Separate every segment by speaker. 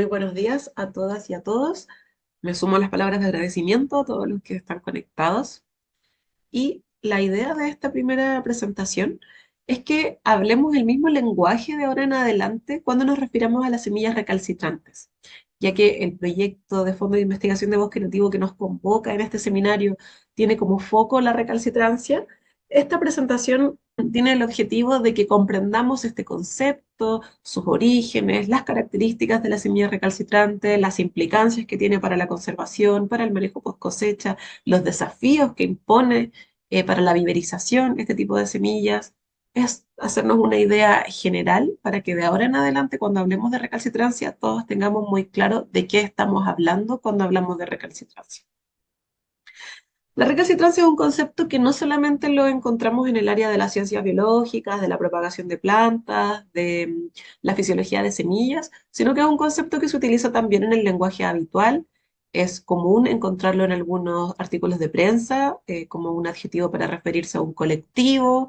Speaker 1: Muy buenos días a todas y a todos. Me sumo a las palabras de agradecimiento a todos los que están conectados. Y la idea de esta primera presentación es que hablemos el mismo lenguaje de ahora en adelante cuando nos refiramos a las semillas recalcitrantes, ya que el proyecto de Fondo de Investigación de Bosque Nativo que nos convoca en este seminario tiene como foco la recalcitrancia. Esta presentación tiene el objetivo de que comprendamos este concepto, sus orígenes, las características de la semilla recalcitrante, las implicancias que tiene para la conservación, para el manejo post cosecha, los desafíos que impone para la viverización, este tipo de semillas. Es hacernos una idea general para que de ahora en adelante, cuando hablemos de recalcitrancia, todos tengamos muy claro de qué estamos hablando cuando hablamos de recalcitrancia. La recalcitrancia es un concepto que no solamente lo encontramos en el área de las ciencias biológicas, de la propagación de plantas, de la fisiología de semillas, sino que es un concepto que se utiliza también en el lenguaje habitual. Es común encontrarlo en algunos artículos de prensa como un adjetivo para referirse a un colectivo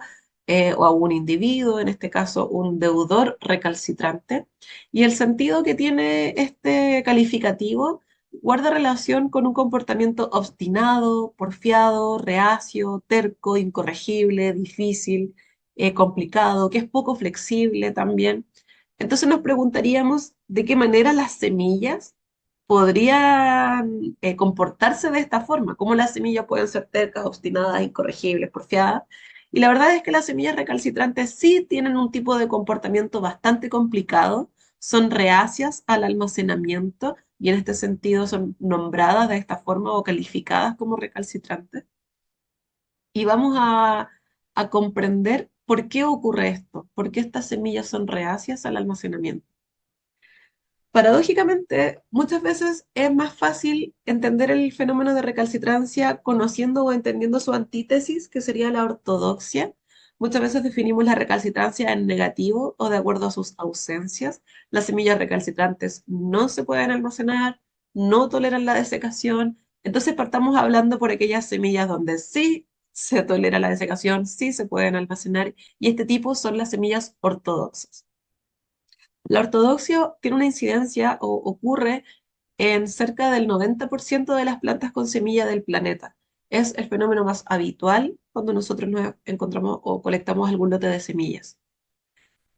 Speaker 1: o a un individuo, en este caso un deudor recalcitrante. Y el sentido que tiene este calificativo guarda relación con un comportamiento obstinado, porfiado, reacio, terco, incorregible, difícil, complicado, que es poco flexible también. Entonces nos preguntaríamos de qué manera las semillas podrían comportarse de esta forma, cómo las semillas pueden ser tercas, obstinadas, incorregibles, porfiadas. Y la verdad es que las semillas recalcitrantes sí tienen un tipo de comportamiento bastante complicado, son reacias al almacenamiento y en este sentido son nombradas de esta forma o calificadas como recalcitrantes. Y vamos a comprender por qué ocurre esto, por qué estas semillas son reacias al almacenamiento. Paradójicamente, muchas veces es más fácil entender el fenómeno de recalcitrancia conociendo o entendiendo su antítesis, que sería la ortodoxia. Muchas veces definimos la recalcitrancia en negativo o de acuerdo a sus ausencias. Las semillas recalcitrantes no se pueden almacenar, no toleran la desecación. Entonces partamos hablando por aquellas semillas donde sí se tolera la desecación, sí se pueden almacenar, y este tipo son las semillas ortodoxas. La ortodoxia tiene una incidencia o ocurre en cerca del 90% de las plantas con semilla del planeta. Es el fenómeno más habitual cuando nosotros nos encontramos o colectamos algún lote de semillas.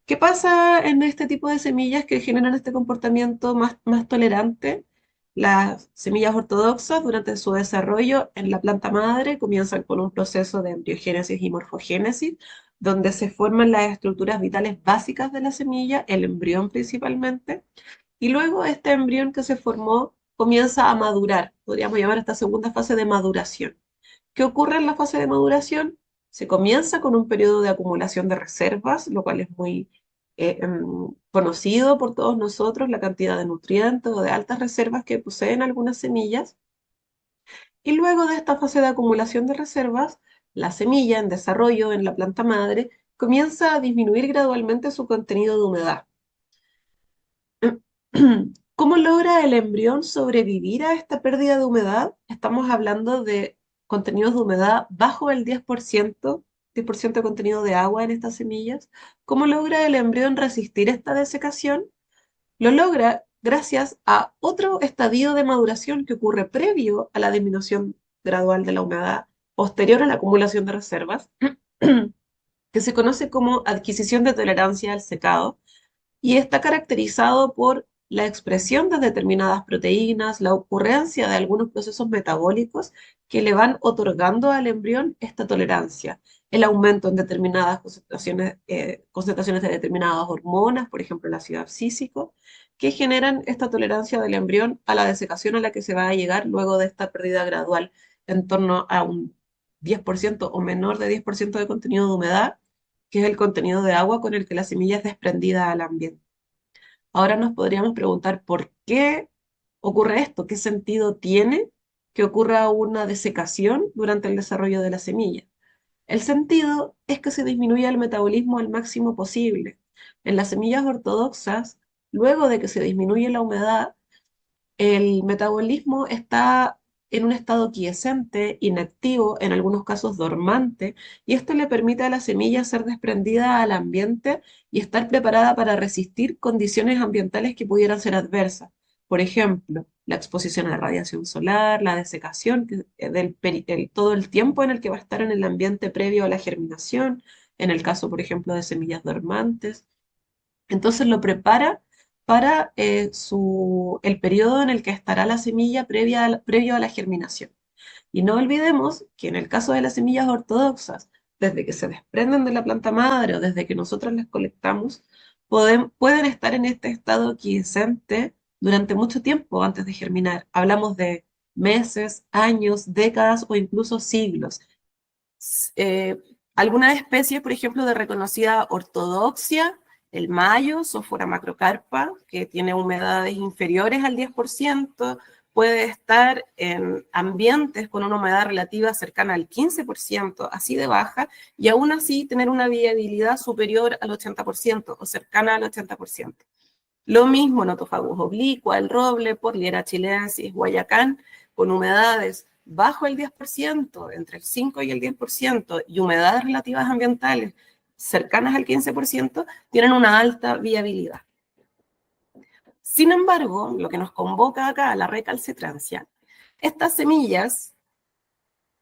Speaker 1: ¿Qué pasa en este tipo de semillas que generan este comportamiento más tolerante? Las semillas ortodoxas durante su desarrollo en la planta madre comienzan con un proceso de embriogénesis y morfogénesis, donde se forman las estructuras vitales básicas de la semilla, el embrión principalmente, y luego este embrión que se formó comienza a madurar, podríamos llamar esta segunda fase de maduración. ¿Qué ocurre en la fase de maduración? Se comienza con un periodo de acumulación de reservas, lo cual es muy conocido por todos nosotros, la cantidad de nutrientes o de altas reservas que poseen algunas semillas. Y luego de esta fase de acumulación de reservas, la semilla en desarrollo en la planta madre comienza a disminuir gradualmente su contenido de humedad. ¿Cómo logra el embrión sobrevivir a esta pérdida de humedad? Estamos hablando de contenidos de humedad bajo el 10%, 10% de contenido de agua en estas semillas. ¿Cómo logra el embrión resistir esta desecación? Lo logra gracias a otro estadio de maduración que ocurre previo a la disminución gradual de la humedad, posterior a la acumulación de reservas, que se conoce como adquisición de tolerancia al secado y está caracterizado por la expresión de determinadas proteínas, la ocurrencia de algunos procesos metabólicos que le van otorgando al embrión esta tolerancia, el aumento en determinadas concentraciones de determinadas hormonas, por ejemplo el ácido abscísico, que generan esta tolerancia del embrión a la desecación a la que se va a llegar luego de esta pérdida gradual en torno a un 10% o menor de 10% de contenido de humedad, que es el contenido de agua con el que la semilla es desprendida al ambiente. Ahora nos podríamos preguntar por qué ocurre esto, qué sentido tiene que ocurra una desecación durante el desarrollo de la semilla. El sentido es que se disminuya el metabolismo al máximo posible. En las semillas ortodoxas, luego de que se disminuye la humedad, el metabolismo está en un estado quiescente, inactivo, en algunos casos dormante, y esto le permite a la semilla ser desprendida al ambiente y estar preparada para resistir condiciones ambientales que pudieran ser adversas. Por ejemplo, la exposición a la radiación solar, la desecación todo el tiempo en el que va a estar en el ambiente previo a la germinación, en el caso, por ejemplo, de semillas dormantes. Entonces lo prepara para el periodo en el que estará la semilla previo a la germinación. Y no olvidemos que en el caso de las semillas ortodoxas, desde que se desprenden de la planta madre o desde que nosotros las colectamos, pueden estar en este estado quiescente durante mucho tiempo antes de germinar. Hablamos de meses, años, décadas o incluso siglos. Eh, Algunas especies, por ejemplo, de reconocida ortodoxia, el mayo, Sophora macrocarpa, que tiene humedades inferiores al 10%, puede estar en ambientes con una humedad relativa cercana al 15%, así de baja, y aún así tener una viabilidad superior al 80% o cercana al 80%. Lo mismo Nothofagus oblicua, el roble, Porliera chilensis, Guayacán, con humedades bajo el 10%, entre el 5 y el 10%, y humedades relativas ambientales cercanas al 15%, tienen una alta viabilidad. Sin embargo, lo que nos convoca acá a la recalcitrancia, estas semillas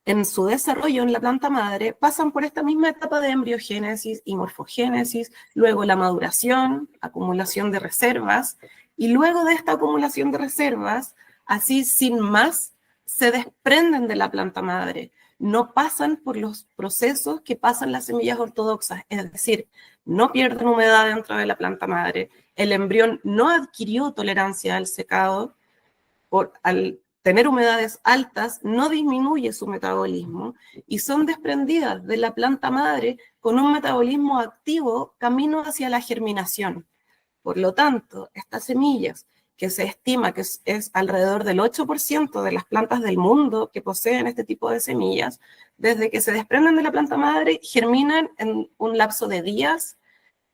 Speaker 1: en su desarrollo en la planta madre pasan por esta misma etapa de embriogénesis y morfogénesis, luego la maduración, acumulación de reservas, y luego de esta acumulación de reservas, así sin más, se desprenden de la planta madre, no pasan por los procesos que pasan las semillas ortodoxas, es decir, no pierden humedad dentro de la planta madre, el embrión no adquirió tolerancia al secado, al tener humedades altas, no disminuye su metabolismo y son desprendidas de la planta madre con un metabolismo activo camino hacia la germinación. Por lo tanto, estas semillas, que se estima que es alrededor del 8% de las plantas del mundo que poseen este tipo de semillas, desde que se desprenden de la planta madre, germinan en un lapso de días,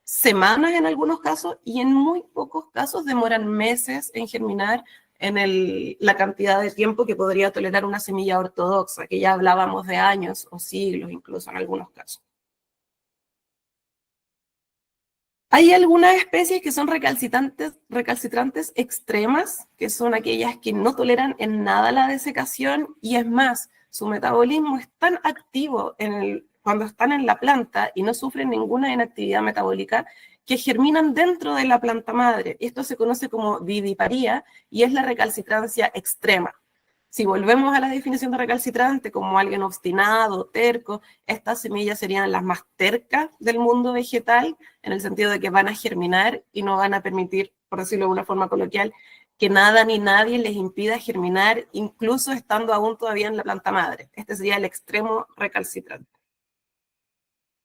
Speaker 1: semanas en algunos casos, y en muy pocos casos demoran meses en germinar en la cantidad de tiempo que podría tolerar una semilla ortodoxa, que ya hablábamos de años o siglos incluso en algunos casos. Hay algunas especies que son recalcitrantes extremas, que son aquellas que no toleran en nada la desecación, y es más, su metabolismo es tan activo cuando están en la planta y no sufren ninguna inactividad metabólica, que germinan dentro de la planta madre. Esto se conoce como viviparía y es la recalcitrancia extrema. Si volvemos a la definición de recalcitrante como alguien obstinado, terco, estas semillas serían las más tercas del mundo vegetal, en el sentido de que van a germinar y no van a permitir, por decirlo de una forma coloquial, que nada ni nadie les impida germinar, incluso estando aún todavía en la planta madre. Este sería el extremo recalcitrante.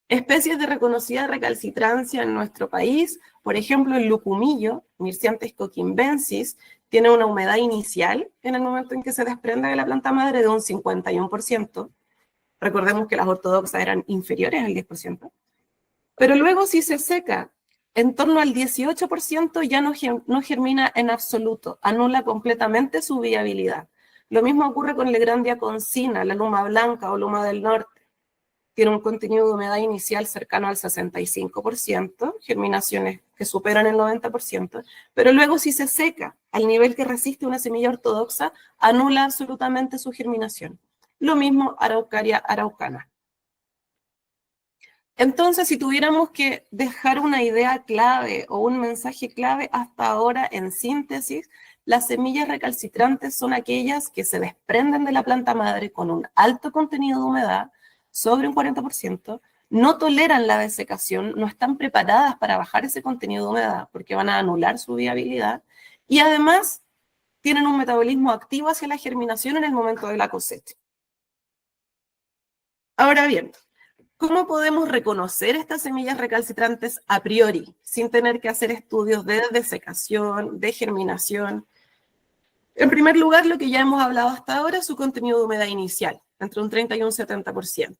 Speaker 1: Especies de reconocida recalcitrancia en nuestro país, por ejemplo, el lucumillo, Myrsiantes coquimbensis, tiene una humedad inicial en el momento en que se desprende de la planta madre de un 51%. Recordemos que las ortodoxas eran inferiores al 10%. Pero luego, si se seca en torno al 18%, ya no germina en absoluto, anula completamente su viabilidad. Lo mismo ocurre con Legrandia concina, la luma blanca o luma del norte. Tiene un contenido de humedad inicial cercano al 65%, germinaciones que superan el 90%, pero luego si se seca al nivel que resiste una semilla ortodoxa, anula absolutamente su germinación. Lo mismo Araucaria araucana. Entonces, si tuviéramos que dejar una idea clave o un mensaje clave hasta ahora en síntesis, las semillas recalcitrantes son aquellas que se desprenden de la planta madre con un alto contenido de humedad, sobre un 40%, no toleran la desecación, no están preparadas para bajar ese contenido de humedad porque van a anular su viabilidad, y además tienen un metabolismo activo hacia la germinación en el momento de la cosecha. Ahora bien, ¿cómo podemos reconocer estas semillas recalcitrantes a priori, sin tener que hacer estudios de desecación, de germinación? En primer lugar, lo que ya hemos hablado hasta ahora, su contenido de humedad inicial, entre un 30 y un 70%.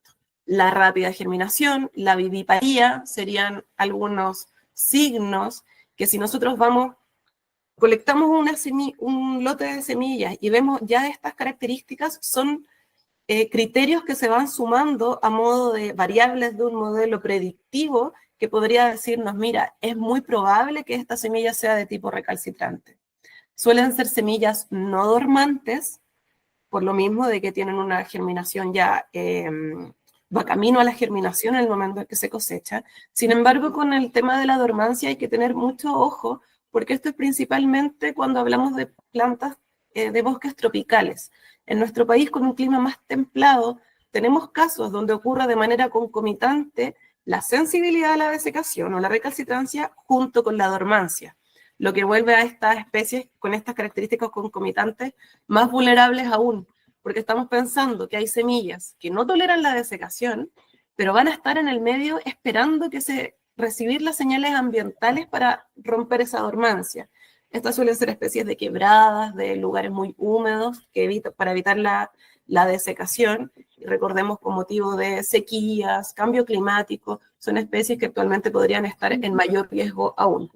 Speaker 1: La rápida germinación, la viviparía, serían algunos signos que si nosotros colectamos un lote de semillas y vemos ya estas características, son criterios que se van sumando a modo de variables de un modelo predictivo que podría decirnos, mira, es muy probable que esta semilla sea de tipo recalcitrante.
Speaker 2: Suelen ser semillas no dormantes, por lo mismo de que tienen una germinación ya, va camino a la germinación en el momento en que se cosecha. Sin embargo, con el tema de la dormancia hay que tener mucho ojo, porque esto es principalmente cuando hablamos de plantas de bosques tropicales. En nuestro país, con un clima más templado, tenemos casos donde ocurre de manera concomitante la sensibilidad a la desecación o la recalcitrancia junto con la dormancia, lo que vuelve a estas especies con estas características concomitantes más vulnerables aún, porque estamos pensando que hay semillas que no toleran la desecación, pero van a estar en el medio esperando recibir las señales ambientales para romper esa dormancia. Estas suelen ser especies de quebradas, de lugares muy húmedos, para evitar la desecación. Y recordemos, con motivo de sequías, cambio climático, son especies que actualmente podrían estar en mayor riesgo aún.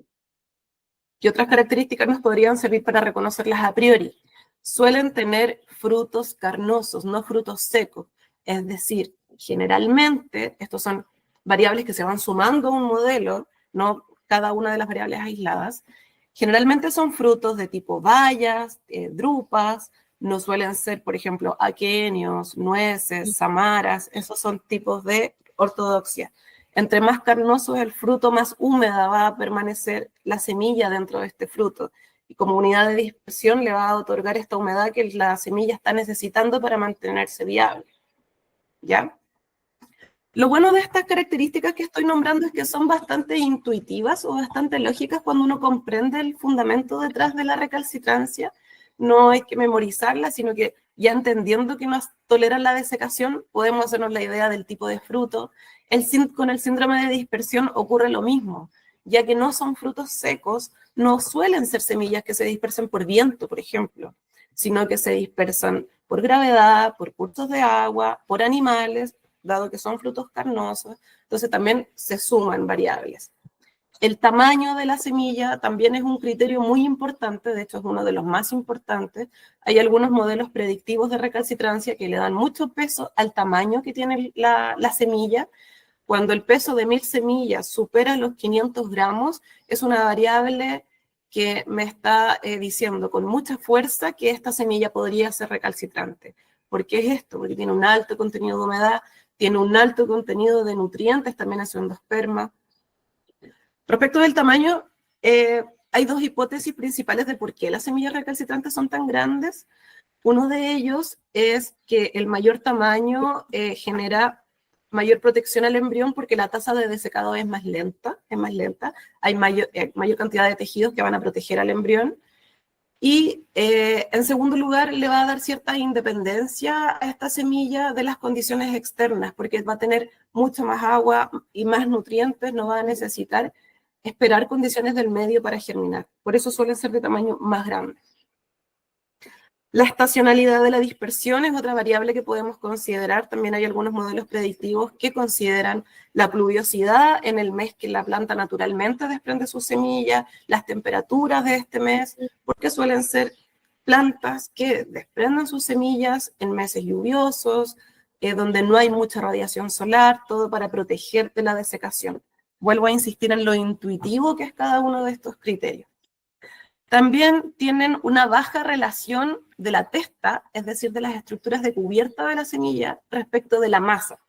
Speaker 2: ¿Qué otras características nos podrían servir para reconocerlas a priori? Suelen tener frutos carnosos, no frutos secos. Es decir, generalmente, estos son variables que se van sumando a un modelo, no cada una de las variables aisladas. Generalmente son frutos de tipo bayas, drupas, no suelen ser, por ejemplo, aquenios, nueces, samaras, esos son tipos de ortodoxia. Entre más carnoso es el fruto, más húmeda va a permanecer la semilla dentro de este fruto. Y como unidad de dispersión le va a otorgar esta humedad que la semilla está necesitando para mantenerse viable. ¿Ya? Lo bueno de estas características que estoy nombrando es que son bastante intuitivas o bastante lógicas cuando uno comprende el fundamento detrás de la recalcitrancia. No hay que memorizarla, sino que ya entendiendo que nos toleran la desecación, podemos hacernos la idea del tipo de fruto. Con el síndrome de dispersión ocurre lo mismo, ya que no son frutos secos, no suelen ser semillas que se dispersen por viento, por ejemplo, sino que se dispersan por gravedad, por cursos de agua, por animales, dado que son frutos carnosos, entonces también se suman variables. El tamaño de la semilla también es un criterio muy importante, de hecho es uno de los más importantes. Hay algunos modelos predictivos de recalcitrancia que le dan mucho peso al tamaño que tiene la semilla. Cuando el peso de 1000 semillas supera los 500 gramos, es una variable que me está diciendo con mucha fuerza que esta semilla podría ser recalcitrante. ¿Por qué es esto? Porque tiene un alto contenido de humedad, tiene un alto contenido de nutrientes, también hace endosperma. Respecto del tamaño, hay dos hipótesis principales de por qué las semillas recalcitrantes son tan grandes. Uno de ellos es que el mayor tamaño genera mayor protección al embrión porque la tasa de desecado es más lenta, hay mayor cantidad de tejidos que van a proteger al embrión. Y en segundo lugar, le va a dar cierta independencia a esta semilla de las condiciones externas, porque va a tener mucha más agua y más nutrientes, no va a necesitar esperar condiciones del medio para germinar. Por eso suelen ser de tamaño más grande. La estacionalidad de la dispersión es otra variable que podemos considerar. También hay algunos modelos predictivos que consideran la pluviosidad en el mes que la planta naturalmente desprende sus semillas, las temperaturas de este mes, porque suelen ser plantas que desprenden sus semillas en meses lluviosos, donde no hay mucha radiación solar, todo para proteger de la desecación. Vuelvo a insistir en lo intuitivo que es cada uno de estos criterios. También tienen una baja relación de la testa, es decir, de las estructuras de cubierta de la semilla respecto de la masa.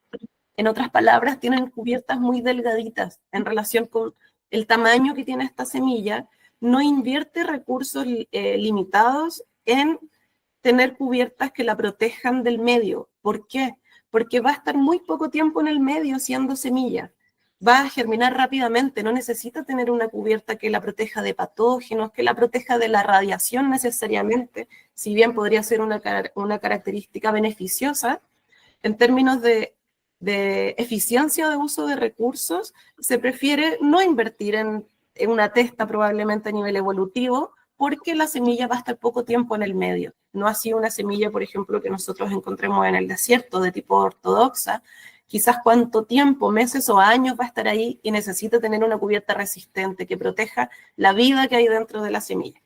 Speaker 2: En otras palabras, tienen cubiertas muy delgaditas en relación con el tamaño que tiene esta semilla. No invierte recursos limitados en tener cubiertas que la protejan del medio. ¿Por qué? Porque va a estar muy poco tiempo en el medio siendo semilla. Va a germinar rápidamente, no necesita tener una cubierta que la proteja de patógenos, que la proteja de la radiación necesariamente, si bien podría ser una característica beneficiosa. En términos de eficiencia de uso de recursos, se prefiere no invertir en una testa probablemente a nivel evolutivo, porque la semilla va a estar poco tiempo en el medio. No así una semilla, por ejemplo, que nosotros encontremos en el desierto de tipo ortodoxa, quizás cuánto tiempo, meses o años va a estar ahí y necesita tener una cubierta resistente que proteja la vida que hay dentro de la semilla.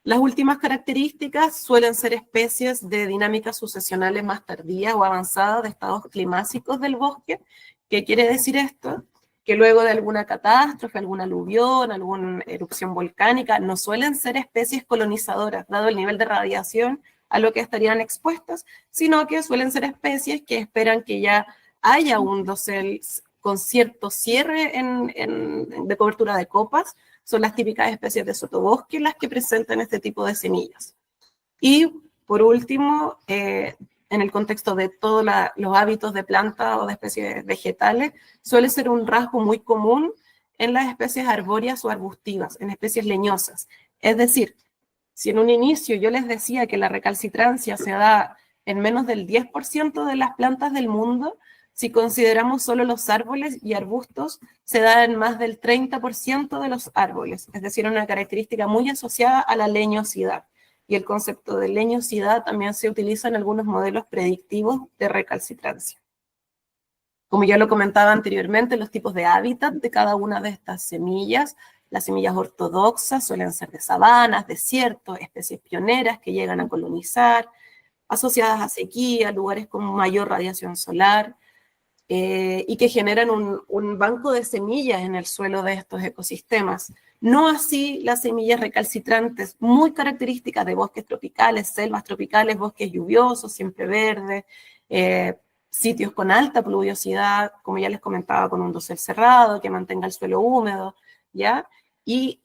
Speaker 2: Las últimas características suelen ser especies de dinámicas sucesionales más tardías o avanzadas de estados climáticos del bosque. ¿Qué quiere decir esto? que luego de alguna catástrofe, alguna aluvión, alguna erupción volcánica, no suelen ser especies colonizadoras, dado el nivel de radiación a lo que estarían expuestas, sino que suelen ser especies que esperan que ya haya un dosel con cierto cierre de cobertura de copas. Son las típicas especies de sotobosque las que presentan este tipo de semillas. Y por último, en el contexto de todos los hábitos de plantas o de especies vegetales, suele ser un rasgo muy común en las especies arbóreas o arbustivas, en especies leñosas. Es decir, si en un inicio yo les decía que la recalcitrancia se da en menos del 10% de las plantas del mundo, si consideramos solo los árboles y arbustos, se da en más del 30% de los árboles, es decir, una característica muy asociada a la leñosidad. Y el concepto de leñosidad también se utiliza en algunos modelos predictivos de recalcitrancia. Como ya lo comentaba anteriormente, los tipos de hábitat de cada una de estas semillas, las semillas ortodoxas suelen ser de sabanas, desiertos, especies pioneras que llegan a colonizar, asociadas a sequía, lugares con mayor radiación solar, y que generan un banco de semillas en el suelo de estos ecosistemas. No así las semillas recalcitrantes, muy características de bosques tropicales, selvas tropicales, bosques lluviosos, siempre verdes, sitios con alta pluviosidad, como ya les comentaba, con un dosel cerrado, que mantenga el suelo húmedo, ¿ya? Y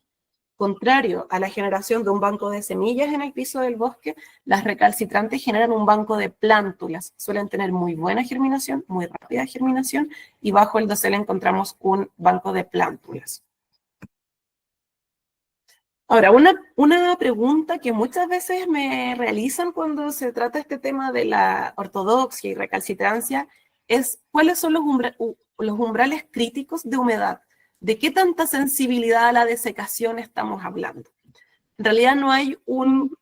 Speaker 2: contrario a la generación de un banco de semillas en el piso del bosque, las recalcitrantes generan un banco de plántulas. Suelen tener muy buena germinación, muy rápida germinación, y bajo el dosel encontramos un banco de plántulas. Ahora, una pregunta que muchas veces me realizan cuando se trata este tema de la ortodoxia y recalcitrancia es ¿cuáles son los umbrales críticos de humedad? ¿De qué tanta sensibilidad a la desecación estamos hablando? En realidad no hay un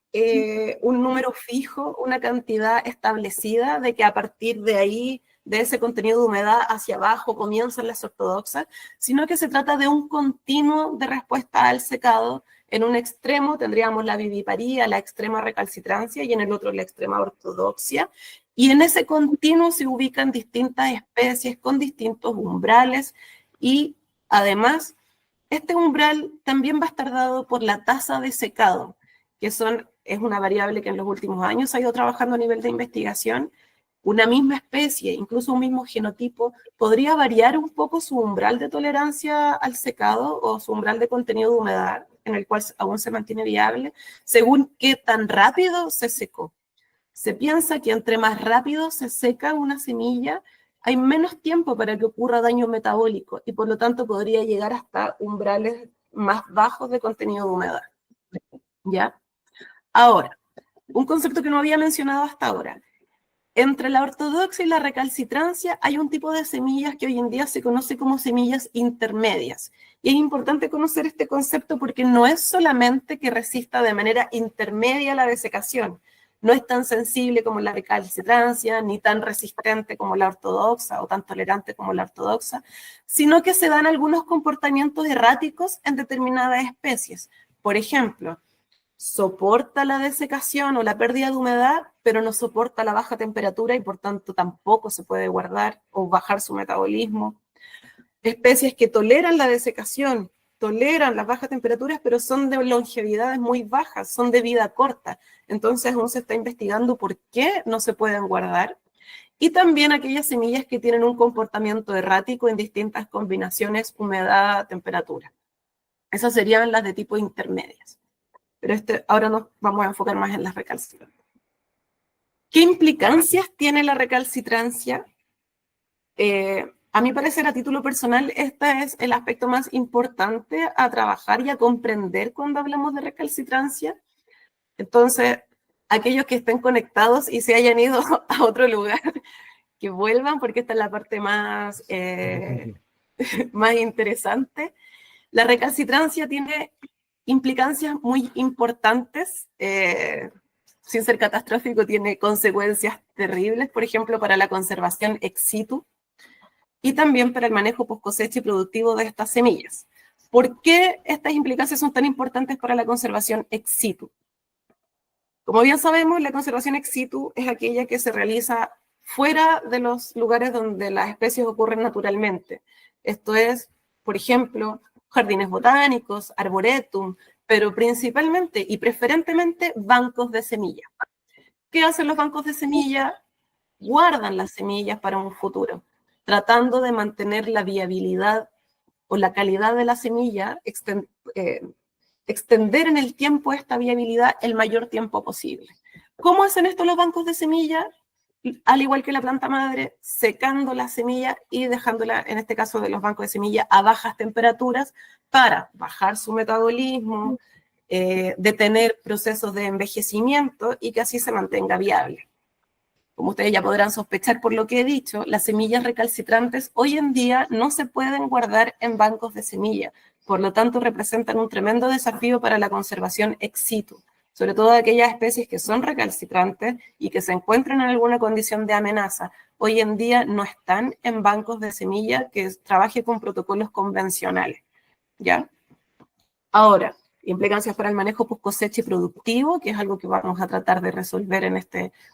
Speaker 2: número fijo, una cantidad establecida de que a partir de ahí, de ese contenido de humedad hacia abajo, comienzan las ortodoxas, sino que se trata de un continuo de respuesta al secado. En un extremo tendríamos la viviparía, la extrema recalcitrancia, y en el otro la extrema ortodoxia. Y en ese continuo se ubican distintas especies con distintos umbrales y además este umbral también va a estar dado por la tasa de secado, que es una variable que en los últimos años se ha ido trabajando a nivel de investigación. Una misma especie, incluso un mismo genotipo, podría variar un poco su umbral de tolerancia al secado o su umbral de contenido de humedad, en el cual aún se mantiene viable, según qué tan rápido se secó. Se piensa que entre más rápido se seca una semilla, hay menos tiempo para que ocurra daño metabólico y por lo tanto podría llegar hasta umbrales más bajos de contenido de humedad. ¿Ya? Ahora, un concepto que no había mencionado hasta ahora. Entre la ortodoxia y la recalcitrancia hay un tipo de semillas que hoy en día se conoce como semillas intermedias. Y es importante conocer este concepto porque no es solamente que resista de manera intermedia a la desecación, no es tan sensible como la recalcitrancia, ni tan resistente como la ortodoxa o tan tolerante como la ortodoxa, sino que se dan algunos comportamientos erráticos en determinadas especies. Por ejemplo, soporta la desecación o la pérdida de humedad, pero no soporta la baja temperatura y por tanto tampoco se puede guardar o bajar su metabolismo. Especies que toleran la desecación, toleran las bajas temperaturas, pero son de longevidades muy bajas, son de vida corta. Entonces aún se está investigando por qué no se pueden guardar. Y también aquellas semillas que tienen un comportamiento errático en distintas combinaciones humedad-temperatura. Esas serían las de tipo intermedias. Pero ahora nos vamos a enfocar más en las recalcitrantes. ¿Qué implicancias tiene la recalcitrancia? A mi parecer, a título personal, este es el aspecto más importante a trabajar y a comprender cuando hablamos de recalcitrancia. Entonces, aquellos que estén conectados y se hayan ido a otro lugar, que vuelvan porque esta es la parte más, más interesante. La recalcitrancia tiene implicancias muy importantes, sin ser catastrófico, tiene consecuencias terribles, por ejemplo, para la conservación ex situ y también para el manejo post cosecha y productivo de estas semillas. ¿Por qué estas implicancias son tan importantes para la conservación ex situ? Como bien sabemos, la conservación ex situ es aquella que se realiza fuera de los lugares donde las especies ocurren naturalmente. Esto es, por ejemplo, jardines botánicos, arboretum, pero principalmente y preferentemente bancos de semillas. ¿Qué hacen los bancos de semillas? Guardan las semillas para un futuro, tratando de mantener la viabilidad o la calidad de la semilla, extender en el tiempo esta viabilidad el mayor tiempo posible. ¿Cómo hacen esto los bancos de semillas? Al igual que la planta madre, secando la semilla y dejándola, en este caso de los bancos de semilla, a bajas temperaturas para bajar su metabolismo, detener procesos de envejecimiento y que así se mantenga viable. Como ustedes ya podrán sospechar por lo que he dicho, las semillas recalcitrantes hoy en día no se pueden guardar en bancos de semilla, por lo tanto representan un tremendo desafío para la conservación ex situ, sobre todo aquellas especies que son recalcitrantes y que se encuentran en alguna condición de amenaza. Hoy en día no están en bancos de semilla que trabaje con protocolos convencionales, ¿ya? Ahora, implicancias para el manejo post cosecha y productivo, que es algo que vamos a tratar de resolver en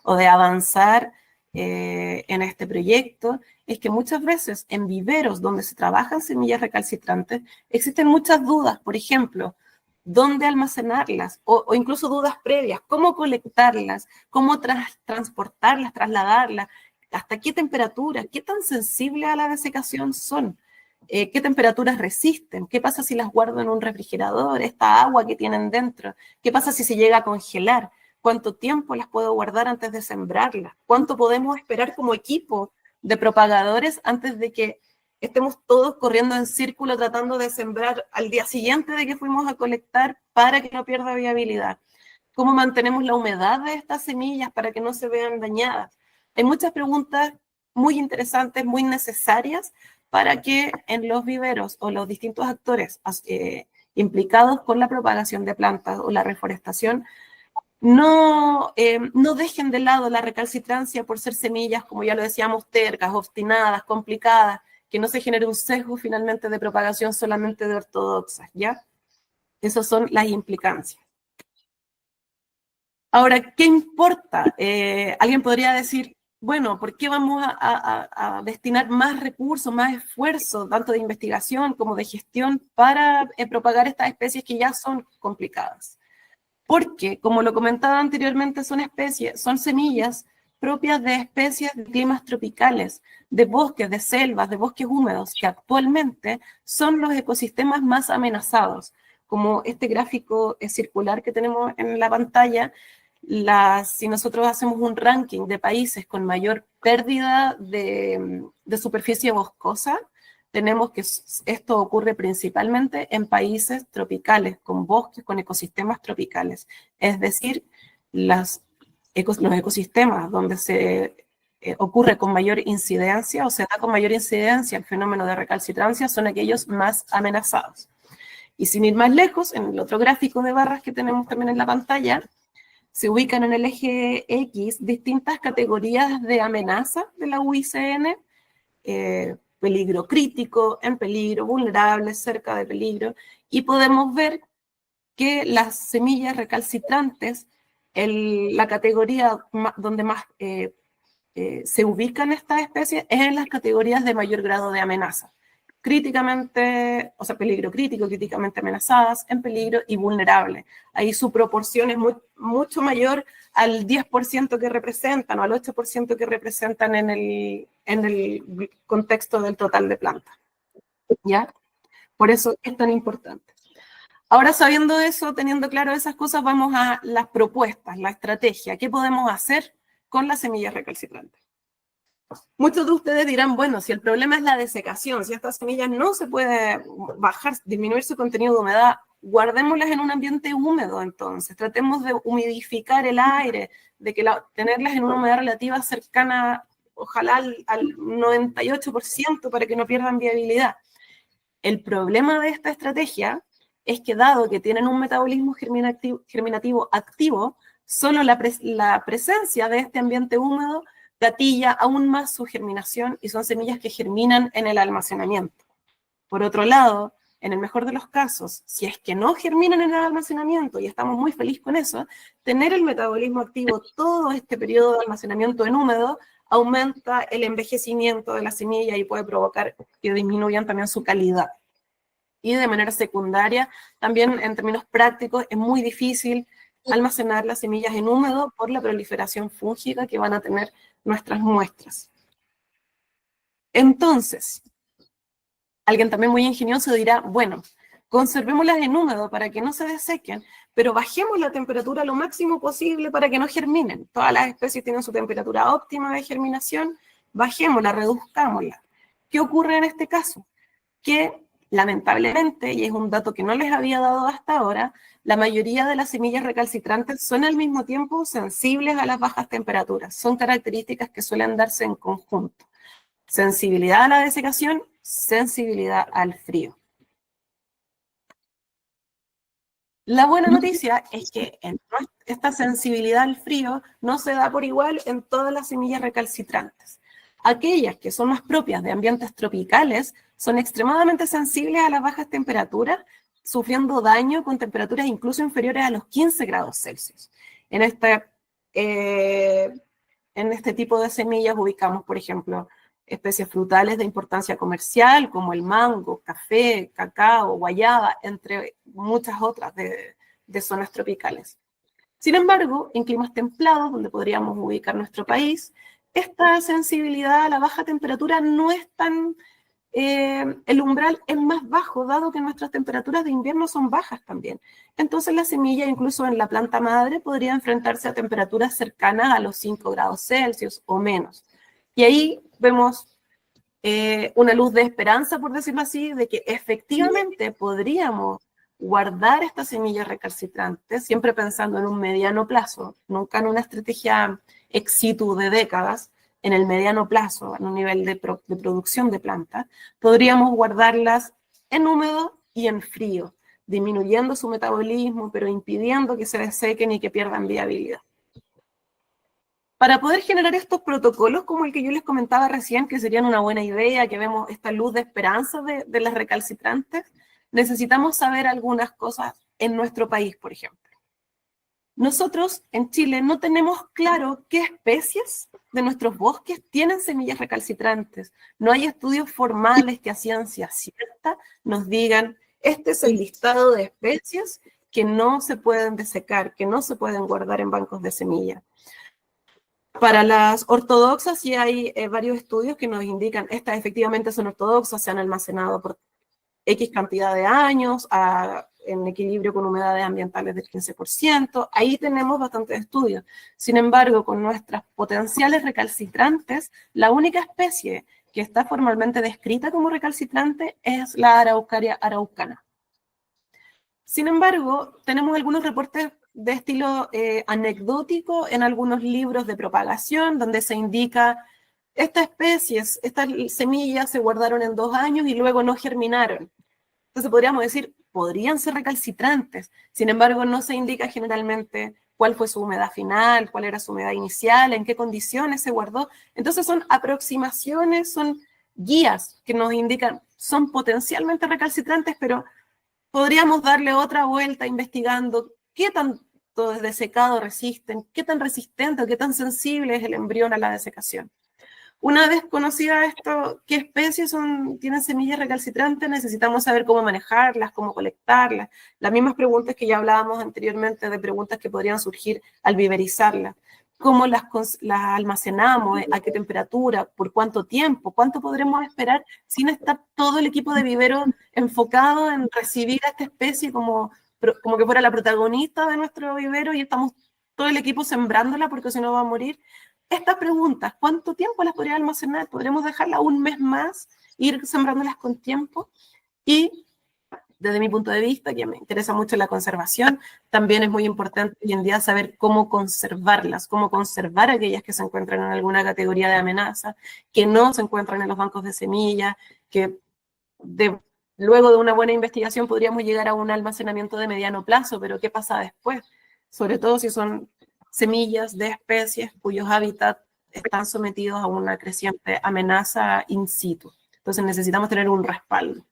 Speaker 2: o de avanzar en este proyecto, es que muchas veces en viveros donde se trabajan semillas recalcitrantes existen muchas dudas, por ejemplo, dónde almacenarlas o incluso dudas previas, cómo colectarlas, cómo transportarlas, trasladarlas, hasta qué temperatura, qué tan sensibles a la desecación son. ¿Qué temperaturas resisten? ¿Qué pasa si las guardo en un refrigerador? Esta agua que tienen dentro. ¿Qué pasa si se llega a congelar? ¿Cuánto tiempo las puedo guardar antes de sembrarlas? ¿Cuánto podemos esperar como equipo de propagadores antes de que estemos todos corriendo en círculo tratando de sembrar al día siguiente de que fuimos a colectar para que no pierda viabilidad? ¿Cómo mantenemos la humedad de estas semillas para que no se vean dañadas? Hay muchas preguntas muy interesantes, muy necesarias para que en los viveros o los distintos actores implicados con la propagación de plantas o la reforestación no dejen de lado la recalcitrancia por ser semillas, como ya lo decíamos, tercas, obstinadas, complicadas, que no se genere un sesgo finalmente de propagación solamente de ortodoxas, ¿ya? Esas son las implicancias. Ahora, ¿qué importa? Alguien podría decir, bueno, ¿por qué vamos a destinar más recursos, más esfuerzo, tanto de investigación como de gestión, para propagar estas especies que ya son complicadas? Porque, como lo comentaba anteriormente, son semillas propias de especies de climas tropicales, de bosques, de selvas, de bosques húmedos, que actualmente son los ecosistemas más amenazados. Como este gráfico circular que tenemos en la pantalla, si nosotros hacemos un ranking de países con mayor pérdida de superficie boscosa, tenemos que esto ocurre principalmente en países tropicales, con bosques, con ecosistemas tropicales. Es decir, los ecosistemas donde se ocurre con mayor incidencia o se da con mayor incidencia el fenómeno de recalcitrancia son aquellos más amenazados. Y sin ir más lejos, en el otro gráfico de barras que tenemos también en la pantalla, se ubican en el eje X distintas categorías de amenaza de la UICN, peligro crítico, en peligro, vulnerable, cerca de peligro, y podemos ver que las semillas recalcitrantes, la categoría donde más se ubican estas especies es en las categorías de mayor grado de amenaza. Críticamente, o sea, peligro crítico, críticamente amenazadas, en peligro y vulnerable. Ahí su proporción es mucho mayor al 10% que representan o al 8% que representan en el contexto del total de plantas. ¿Ya? Por eso es tan importante. Ahora, sabiendo eso, teniendo claro esas cosas, vamos a las propuestas, la estrategia. ¿Qué podemos hacer con las semillas recalcitrantes? Muchos de ustedes dirán, bueno, si el problema es la desecación, si estas semillas no se puede bajar, disminuir su contenido de humedad, guardémoslas en un ambiente húmedo entonces, tratemos de humidificar el aire, de que tenerlas en una humedad relativa cercana, ojalá al 98% para que no pierdan viabilidad. El problema de esta estrategia es que dado que tienen un metabolismo germinativo activo, solo la presencia de este ambiente húmedo gatilla aún más su germinación y son semillas que germinan en el almacenamiento. Por otro lado, en el mejor de los casos, si es que no germinan en el almacenamiento, y estamos muy felices con eso, tener el metabolismo activo todo este periodo de almacenamiento en húmedo aumenta el envejecimiento de la semilla y puede provocar que disminuyan también su calidad. Y de manera secundaria, también en términos prácticos, es muy difícil almacenar las semillas en húmedo por la proliferación fúngica que van a tener nuestras muestras. Entonces, alguien también muy ingenioso dirá, bueno, conservémoslas en húmedo para que no se desequen, pero bajemos la temperatura lo máximo posible para que no germinen. Todas las especies tienen su temperatura óptima de germinación, bajémosla, reduzcámosla. ¿Qué ocurre en este caso? Que lamentablemente, y es un dato que no les había dado hasta ahora, la mayoría de las semillas recalcitrantes son al mismo tiempo sensibles a las bajas temperaturas. Son características que suelen darse en conjunto. Sensibilidad a la desecación, sensibilidad al frío. La buena noticia es que esta sensibilidad al frío no se da por igual en todas las semillas recalcitrantes. Aquellas que son más propias de ambientes tropicales son extremadamente sensibles a las bajas temperaturas, sufriendo daño con temperaturas incluso inferiores a los 15 grados Celsius. En este tipo de semillas ubicamos, por ejemplo, especies frutales de importancia comercial, como el mango, café, cacao, guayaba, entre muchas otras de zonas tropicales. Sin embargo, en climas templados, donde podríamos ubicar nuestro país, esta sensibilidad a la baja temperatura no es tan... el umbral es más bajo, dado que nuestras temperaturas de invierno son bajas también. Entonces la semilla, incluso en la planta madre, podría enfrentarse a temperaturas cercanas a los 5 grados Celsius o menos. Y ahí vemos una luz de esperanza, por decirlo así, de que efectivamente podríamos guardar estas semillas recalcitrantes, siempre pensando en un mediano plazo, nunca en una estrategia ex situ de décadas, en el mediano plazo, en un nivel de producción de plantas, podríamos guardarlas en húmedo y en frío, disminuyendo su metabolismo, pero impidiendo que se desequen y que pierdan viabilidad. Para poder generar estos protocolos, como el que yo les comentaba recién, que serían una buena idea, que vemos esta luz de esperanza de las recalcitrantes, necesitamos saber algunas cosas en nuestro país, por ejemplo. Nosotros en Chile no tenemos claro qué especies de nuestros bosques tienen semillas recalcitrantes. No hay estudios formales que a ciencia cierta nos digan, este es el listado de especies que no se pueden desecar, que no se pueden guardar en bancos de semillas. Para las ortodoxas sí hay varios estudios que nos indican, estas efectivamente son ortodoxas, se han almacenado por X cantidad de años, en equilibrio con humedades ambientales del 15%, ahí tenemos bastantes estudios. Sin embargo, con nuestras potenciales recalcitrantes, la única especie que está formalmente descrita como recalcitrante es la Araucaria araucana. Sin embargo, tenemos algunos reportes de estilo anecdótico en algunos libros de propagación, donde se indica, estas especies, estas semillas se guardaron en 2 años y luego no germinaron. Entonces podríamos decir, podrían ser recalcitrantes, sin embargo no se indica generalmente cuál fue su humedad final, cuál era su humedad inicial, en qué condiciones se guardó. Entonces son aproximaciones, son guías que nos indican, son potencialmente recalcitrantes, pero podríamos darle otra vuelta investigando qué tanto de desecado resisten, qué tan resistente o qué tan sensible es el embrión a la desecación. Una vez conocida esto, qué especies tienen semillas recalcitrantes, necesitamos saber cómo manejarlas, cómo colectarlas. Las mismas preguntas que ya hablábamos anteriormente, de preguntas que podrían surgir al viverizarlas. ¿Cómo las almacenamos? ¿A qué temperatura? ¿Por cuánto tiempo? ¿Cuánto podremos esperar sin estar todo el equipo de vivero enfocado en recibir a esta especie como que fuera la protagonista de nuestro vivero y estamos todo el equipo sembrándola porque si no va a morir? Estas preguntas, ¿cuánto tiempo las podría almacenar? ¿Podremos dejarla un mes más, ir sembrándolas con tiempo? Y desde mi punto de vista, que me interesa mucho la conservación, también es muy importante hoy en día saber cómo conservarlas, cómo conservar aquellas que se encuentran en alguna categoría de amenaza, que no se encuentran en los bancos de semillas, que luego de una buena investigación podríamos llegar a un almacenamiento de mediano plazo, pero ¿qué pasa después? Sobre todo si son semillas de especies cuyos hábitats están sometidos a una creciente amenaza in situ. Entonces necesitamos tener un respaldo.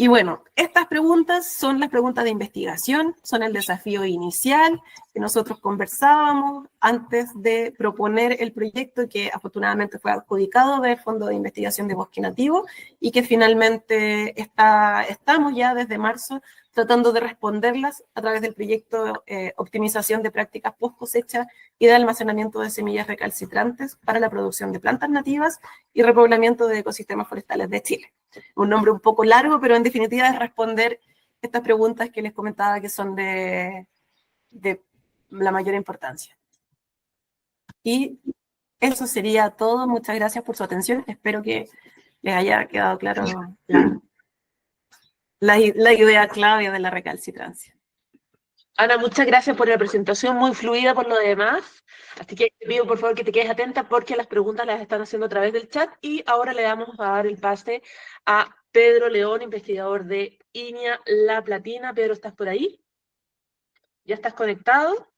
Speaker 2: Y bueno, estas preguntas son las preguntas de investigación, son el desafío inicial que nosotros conversábamos antes de proponer el proyecto que afortunadamente fue adjudicado del Fondo de Investigación de Bosque Nativo y que finalmente estamos ya desde marzo tratando de responderlas a través del proyecto Optimización de Prácticas Post Cosecha y de Almacenamiento de Semillas Recalcitrantes para la Producción de Plantas Nativas y Repoblamiento de Ecosistemas Forestales de Chile. Un nombre un poco largo, pero en definitiva es responder estas preguntas que les comentaba que son de la mayor importancia. Y eso sería todo. Muchas gracias por su atención. Espero que les haya quedado claro la idea clave de la recalcitrancia.
Speaker 3: Ana, muchas gracias por la presentación, muy fluida por lo demás. Así que te pido por favor que te quedes atenta porque las preguntas las están haciendo a través del chat. Y ahora le damos a dar el pase a Pedro León, investigador de INIA La Platina. Pedro, ¿estás por ahí? ¿Ya estás conectado?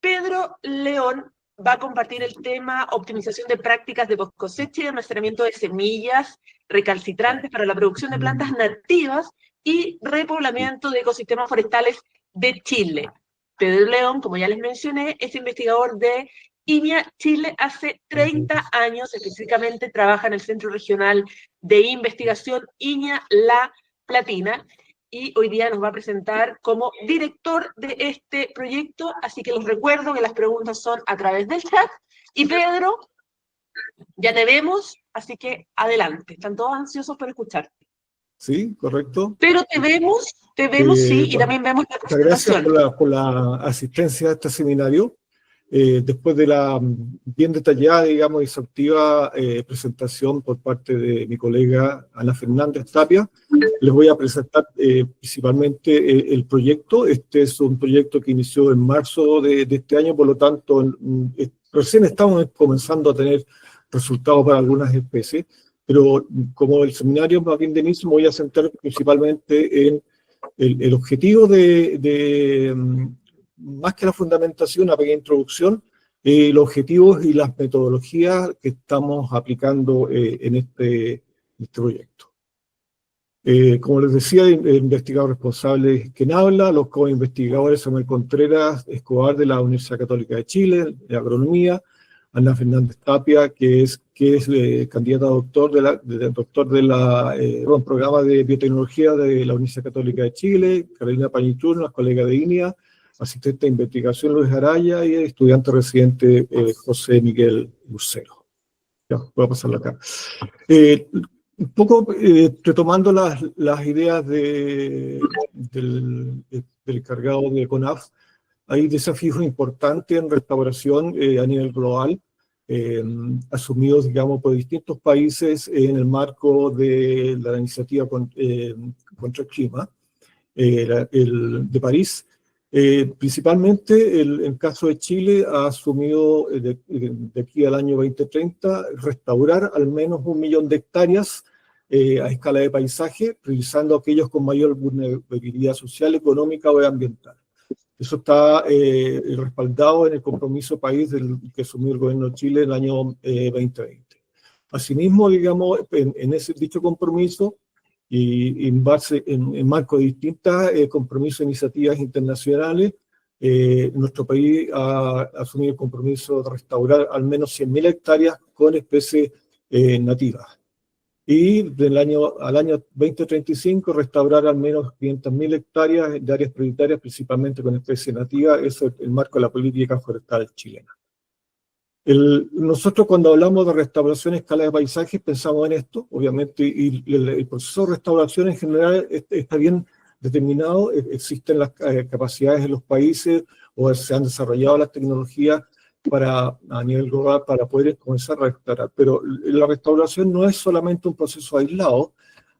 Speaker 3: Pedro León va a compartir el tema optimización de prácticas de post-cosecha y almacenamiento de semillas recalcitrantes para la producción de plantas nativas y repoblamiento de ecosistemas forestales de Chile. Pedro León, como ya les mencioné, es investigador de INIA Chile hace 30 años, específicamente trabaja en el Centro Regional de Investigación INIA La Platina, y hoy día nos va a presentar como director de este proyecto, así que les recuerdo que las preguntas son a través del chat, y Pedro, ya te vemos, así que adelante, están todos ansiosos por escucharte.
Speaker 4: Sí, correcto.
Speaker 3: Pero te vemos, sí, y
Speaker 4: Bueno,
Speaker 3: también vemos la
Speaker 4: muchas gracias
Speaker 3: presentación.
Speaker 4: por la asistencia a este seminario. Después de la bien detallada, digamos, y exhaustiva presentación por parte de mi colega Ana Fernández Tapia, les voy a presentar principalmente el proyecto. Este es un proyecto que inició en marzo de este año, por lo tanto, recién estamos comenzando a tener resultados para algunas especies, pero como el seminario más bien de inicio, me voy a centrar principalmente en el objetivo más que la fundamentación, una pequeña introducción, los objetivos y las metodologías que estamos aplicando en este proyecto. Como les decía, el investigador responsable es quien habla, los co-investigadores Samuel Contreras Escobar de la Universidad Católica de Chile, de Agronomía, Ana Fernández Tapia, que es candidata a doctor del programa de biotecnología de la Universidad Católica de Chile, Carolina Pañiturno, colega de INIA, asistente de investigación Luis Araya y estudiante residente José Miguel Lucero. Ya, voy a pasarlo acá. Un poco retomando las ideas del encargado de CONAF, hay desafíos importantes en restauración a nivel global, asumidos, digamos, por distintos países en el marco de la iniciativa contra el clima de París. Principalmente el caso de Chile ha asumido de aquí al año 2030 restaurar al menos 1 millón de hectáreas a escala de paisaje, priorizando aquellos con mayor vulnerabilidad social, económica o ambiental. Eso está respaldado en el compromiso país que asumió el gobierno de Chile en el año 2020. Asimismo, digamos, en dicho compromiso, y en marco de distintas compromisos e iniciativas internacionales, nuestro país ha asumido el compromiso de restaurar al menos 100.000 hectáreas con especies nativas. Y al año 2035 restaurar al menos 500.000 hectáreas de áreas prioritarias, principalmente con especies nativas. Eso es el marco de la política forestal chilena. Nosotros cuando hablamos de restauración a escala de paisajes pensamos en esto, obviamente, y el proceso de restauración en general está bien determinado, existen las capacidades en los países o se han desarrollado las tecnologías a nivel global para poder comenzar a restaurar, pero la restauración no es solamente un proceso aislado.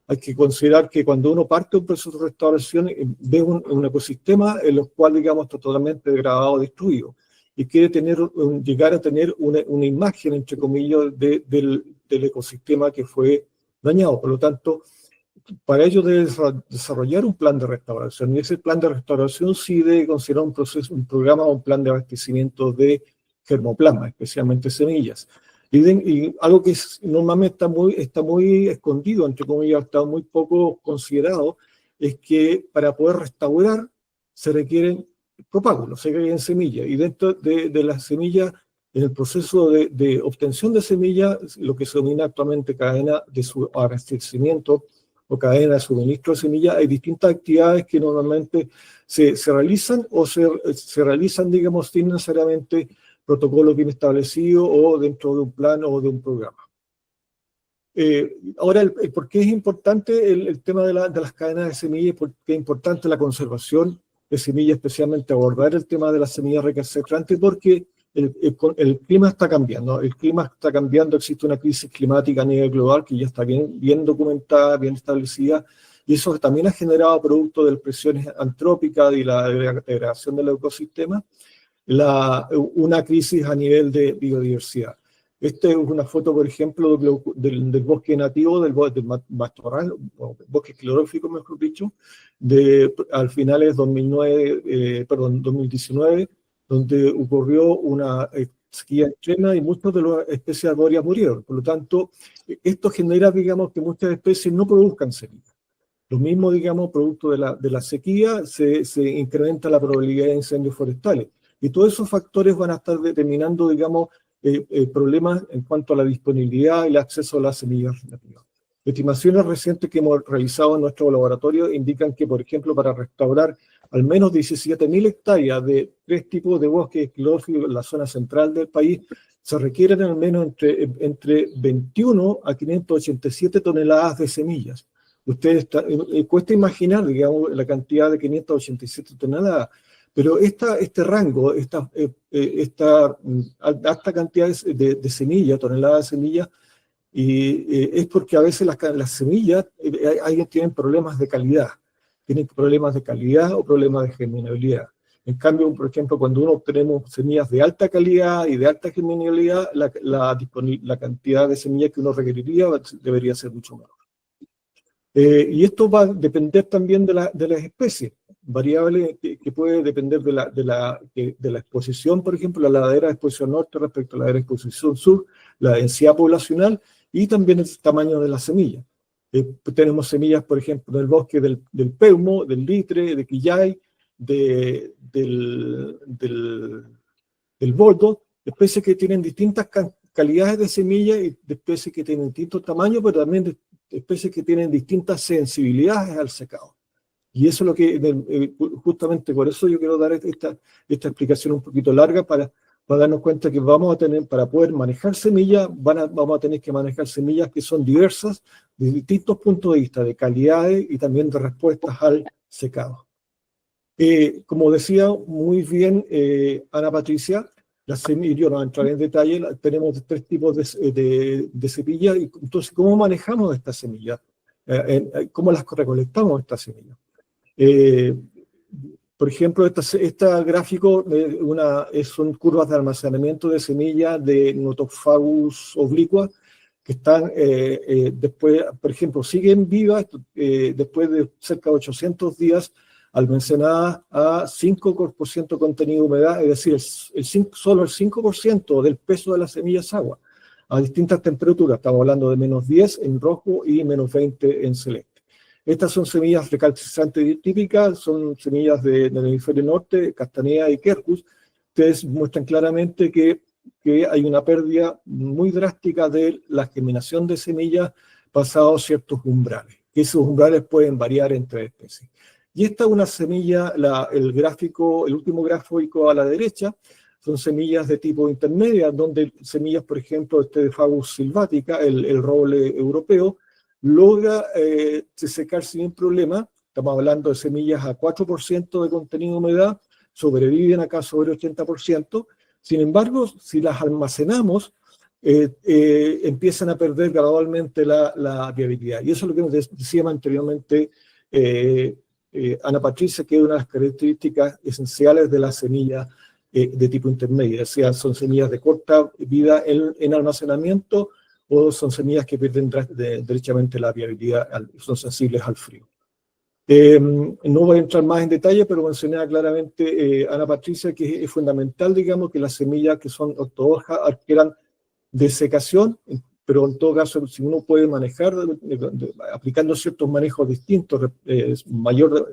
Speaker 4: Hay que considerar que cuando uno parte un proceso de restauración ve un ecosistema en el cual, digamos, está totalmente degradado, destruido, y quiere llegar a tener una imagen, entre comillas, del ecosistema que fue dañado. Por lo tanto, para ello debe desarrollar un plan de restauración, y ese plan de restauración sí debe considerar un programa o un plan de abastecimiento de germoplasma, especialmente semillas. Y algo que normalmente está muy escondido, entre comillas, está muy poco considerado, es que para poder restaurar se requieren propágulos, se requieren semillas. Y dentro de las semillas, en el proceso de obtención de semillas, lo que se denomina actualmente cadena de su abastecimiento o cadena de suministro de semillas, hay distintas actividades que normalmente se realizan o se realizan, digamos, sin necesariamente protocolos bien establecidos o dentro de un plan o de un programa. Ahora, ¿por qué es importante el tema de las cadenas de semillas? ¿Por qué es importante la conservación de semillas, especialmente abordar el tema de las semillas recalcitrantes? Porque el clima está cambiando. El clima está cambiando, existe una crisis climática a nivel global que ya está bien documentada, bien establecida, y eso también ha generado, producto de las presiones antrópicas y la degradación del ecosistema, una crisis a nivel de biodiversidad. Esta es una foto, por ejemplo, del bosque nativo, del matorral, o bosque esclerófico, mejor dicho, al finales 2019, donde ocurrió una sequía extrema y muchas de las especies arbóreas murieron. Por lo tanto, esto genera, digamos, que muchas especies no produzcan semillas. Lo mismo, digamos, producto de la sequía, se incrementa la probabilidad de incendios forestales. Y todos esos factores van a estar determinando, digamos, problemas en cuanto a la disponibilidad y el acceso a las semillas nativas. Estimaciones recientes que hemos realizado en nuestro laboratorio indican que, por ejemplo, para restaurar al menos 17.000 hectáreas de 3 tipos de bosques escleróficos en la zona central del país, se requieren al menos entre 21 a 587 toneladas de semillas. Ustedes cuesta imaginar, digamos, la cantidad de 587 toneladas, pero este rango, esta alta cantidad de semillas, toneladas de semillas, es porque a veces las semillas, alguien tienen problemas de calidad. Tienen problemas de calidad o problemas de germinabilidad. En cambio, por ejemplo, cuando uno obtenemos semillas de alta calidad y de alta germinabilidad, la cantidad de semillas que uno requeriría debería ser mucho menor. Y esto va a depender también de las especies, variable que puede depender de la exposición, por ejemplo, la ladera de exposición norte respecto a la ladera de exposición sur, la densidad poblacional y también el tamaño de la semilla. Tenemos semillas, por ejemplo, del bosque del peumo, del litre, de quillay, del boldo, especies que tienen distintas calidades de semillas y de especies que tienen distintos tamaños, pero también de especies que tienen distintas sensibilidades al secado. Y eso es lo que, justamente por eso yo quiero dar esta explicación un poquito larga para darnos cuenta que vamos a tener, para poder manejar semillas, vamos a tener que manejar semillas que son diversas de distintos puntos de vista, de calidades y también de respuestas al secado. Como decía muy bien Ana Patricia, las semillas, yo no entraré en detalle, tenemos 3 tipos de semillas, y entonces, ¿cómo manejamos estas semillas? ¿Cómo las recolectamos estas semillas? Por ejemplo, este gráfico son curvas de almacenamiento de semillas de Notophagous oblicua que están después, por ejemplo, siguen vivas después de cerca de 800 días almacenadas a 5% contenido de humedad, es decir, solo el 5% del peso de las semillas es agua, a distintas temperaturas. Estamos hablando de -10 en rojo y -20 en celeste. Estas son semillas recalcitrantes típicas, son semillas del hemisferio norte, Castanea y Quercus. Ustedes muestran claramente que hay una pérdida muy drástica de la germinación de semillas pasados ciertos umbrales. Esos umbrales pueden variar entre especies. Y esta es una semilla, el último gráfico a la derecha, son semillas de tipo intermedia, donde semillas, por ejemplo, de Fagus sylvatica, el roble europeo, logra secar sin problema. Estamos hablando de semillas a 4% de contenido de humedad, sobreviven acá sobre 80%. Sin embargo, si las almacenamos, empiezan a perder gradualmente la viabilidad. Y eso es lo que nos decía anteriormente Ana Patricia, que es una de las características esenciales de las semillas de tipo intermedio. O sea, son semillas de corta vida en almacenamiento, o son semillas que pierden derechamente la viabilidad, son sensibles al frío. No voy a entrar más en detalle, pero mencionaba claramente Ana Patricia que es fundamental, digamos, que las semillas que son ortodoxas adquieran desecación, pero en todo caso, si uno puede manejar, aplicando ciertos manejos distintos,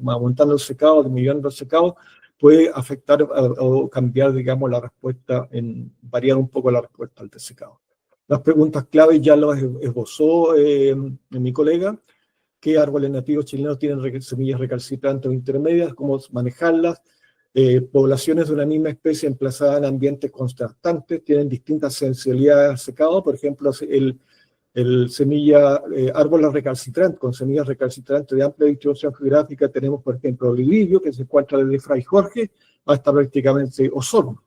Speaker 4: aumentando el secado, disminuyendo el secado, puede afectar o cambiar, digamos, la respuesta, variar un poco la respuesta al desecado. Las preguntas clave ya las esbozó mi colega: qué árboles nativos chilenos tienen semillas recalcitrantes o intermedias, cómo manejarlas. Poblaciones de una misma especie emplazadas en ambientes contrastantes tienen distintas sensibilidades al secado. Por ejemplo, árboles recalcitrantes, con semillas recalcitrantes de amplia distribución geográfica, tenemos, por ejemplo, Olivio, que se encuentra desde Fray Jorge hasta prácticamente Osorno.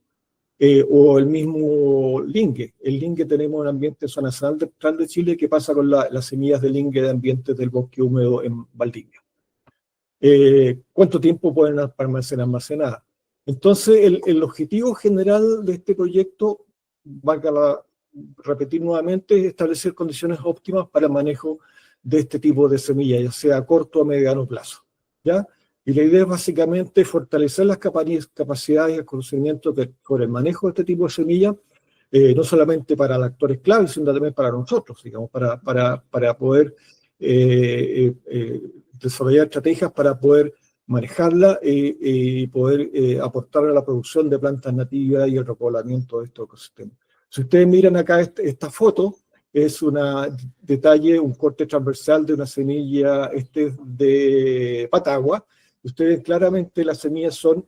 Speaker 4: O el mismo lingue. El lingue tenemos un ambiente zona central de Chile. ¿Qué pasa con las semillas de lingue de ambientes del bosque húmedo en Valdivia? ¿Cuánto tiempo pueden permanecer almacenadas? Entonces, el objetivo general de este proyecto, repetir nuevamente, es establecer condiciones óptimas para el manejo de este tipo de semillas, ya sea a corto o mediano plazo, ¿ya? Y la idea es básicamente fortalecer las capacidades y el conocimiento sobre el manejo de este tipo de semillas, no solamente para los actores claves, sino también para nosotros, digamos, para poder desarrollar estrategias para poder manejarla y poder aportar a la producción de plantas nativas y el repoblamiento de estos ecosistemas. Si ustedes miran acá esta foto, es un corte transversal de una semilla de patagua. Ustedes claramente las semillas son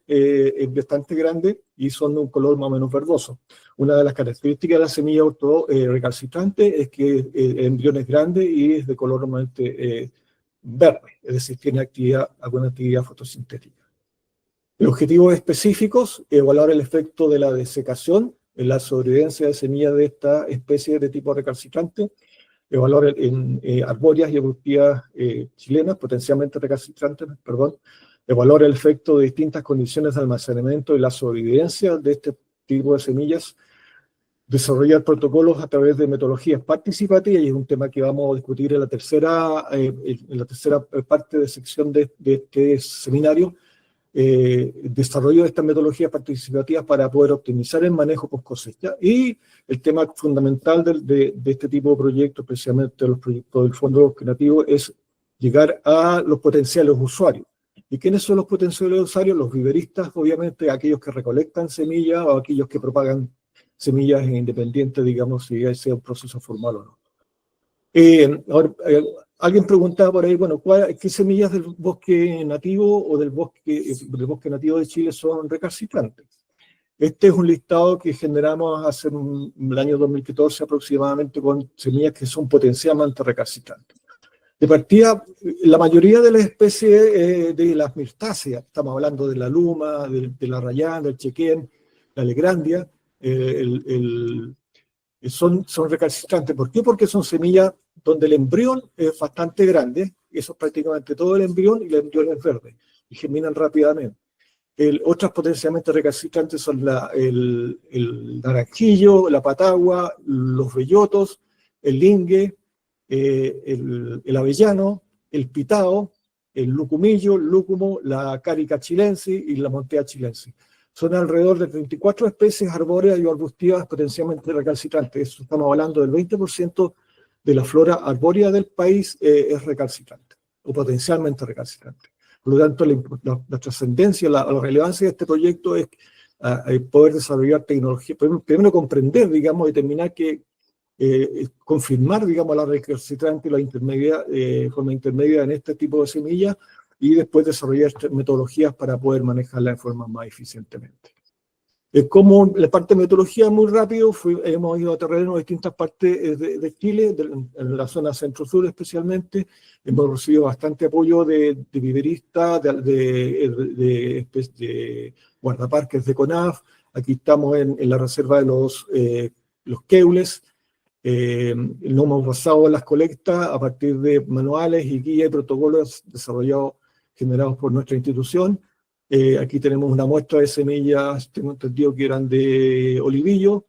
Speaker 4: bastante grandes y son de un color más o menos verdoso. Una de las características de la semilla recalcitrante es que el embrión es grande y es de color normalmente verde, es decir, tiene alguna actividad fotosintética. Los objetivos específicos: evaluar el efecto de la desecación en la sobrevivencia de semillas de esta especie de tipo recalcitrante, evaluar en arbóreas y arbustivas chilenas, potencialmente recalcitrantes, evaluar el efecto de distintas condiciones de almacenamiento y la sobrevivencia de este tipo de semillas, desarrollar protocolos a través de metodologías participativas, y es un tema que vamos a discutir en la tercera parte de sección de este seminario. Desarrollo de estas metodologías participativas para poder optimizar el manejo post cosecha. Y el tema fundamental de este tipo de proyectos, especialmente los proyectos del Fondo Bosque Nativo, es llegar a los potenciales usuarios. ¿Y quiénes son los potenciales usuarios? Los viveristas, obviamente, aquellos que recolectan semillas o aquellos que propagan semillas independientes, digamos, si sea un proceso formal o no. Ahora, alguien preguntaba por ahí, bueno, ¿qué semillas del bosque nativo o del bosque nativo de Chile son recalcitrantes? Este es un listado que generamos hace el año 2014 aproximadamente, con semillas que son potencialmente recalcitrantes. De partida, la mayoría de las especies de las mirtáceas, estamos hablando de la luma, de la rayán, del chequén, la alegrandia, son recalcitrantes. ¿Por qué? Porque son semillas donde el embrión es bastante grande, eso es prácticamente todo el embrión, y el embrión es verde, y germinan rápidamente. Otras potencialmente recalcitrantes son el naranjillo, la patagua, los bellotos, el lingue, el avellano, el pitao, el lucumillo, el lúcumo, la carica chilensis y la montea chilensis. Son alrededor de 34 especies arbóreas y arbustivas potencialmente recalcitrantes. Eso, estamos hablando del 20% de la flora arbórea del país es recalcitrante, o potencialmente recalcitrante. Por lo tanto, la trascendencia, la relevancia de este proyecto es poder desarrollar tecnología, primero comprender, digamos, determinar confirmar, digamos, la recalcitrante y la forma intermedia en este tipo de semillas, y después desarrollar metodologías para poder manejarla de forma más eficientemente. Como la parte de metodología, muy rápido, hemos ido a terreno de distintas partes de Chile, en la zona centro-sur especialmente. Hemos recibido bastante apoyo de viveristas, de guardaparques de CONAF. Aquí estamos en la reserva de los Queules. Nos hemos basado en las colectas a partir de manuales y guías y protocolos generados por nuestra institución. Aquí tenemos una muestra de semillas, tengo entendido que eran de olivillo,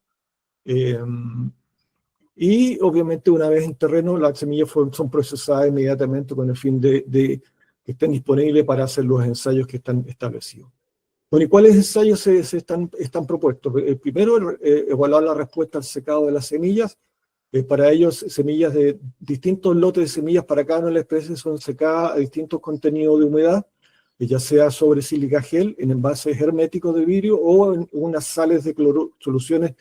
Speaker 4: y obviamente una vez en terreno las semillas son procesadas inmediatamente con el fin de que estén disponibles para hacer los ensayos que están establecidos. Bueno, ¿y cuáles ensayos están propuestos? El primero, evaluar la respuesta al secado de las semillas. Para ellos, semillas de distintos lotes de semillas para cada una de las especies son secadas a distintos contenidos de humedad, ya sea sobre sílica gel en envases herméticos de vidrio o en unas sales de soluciones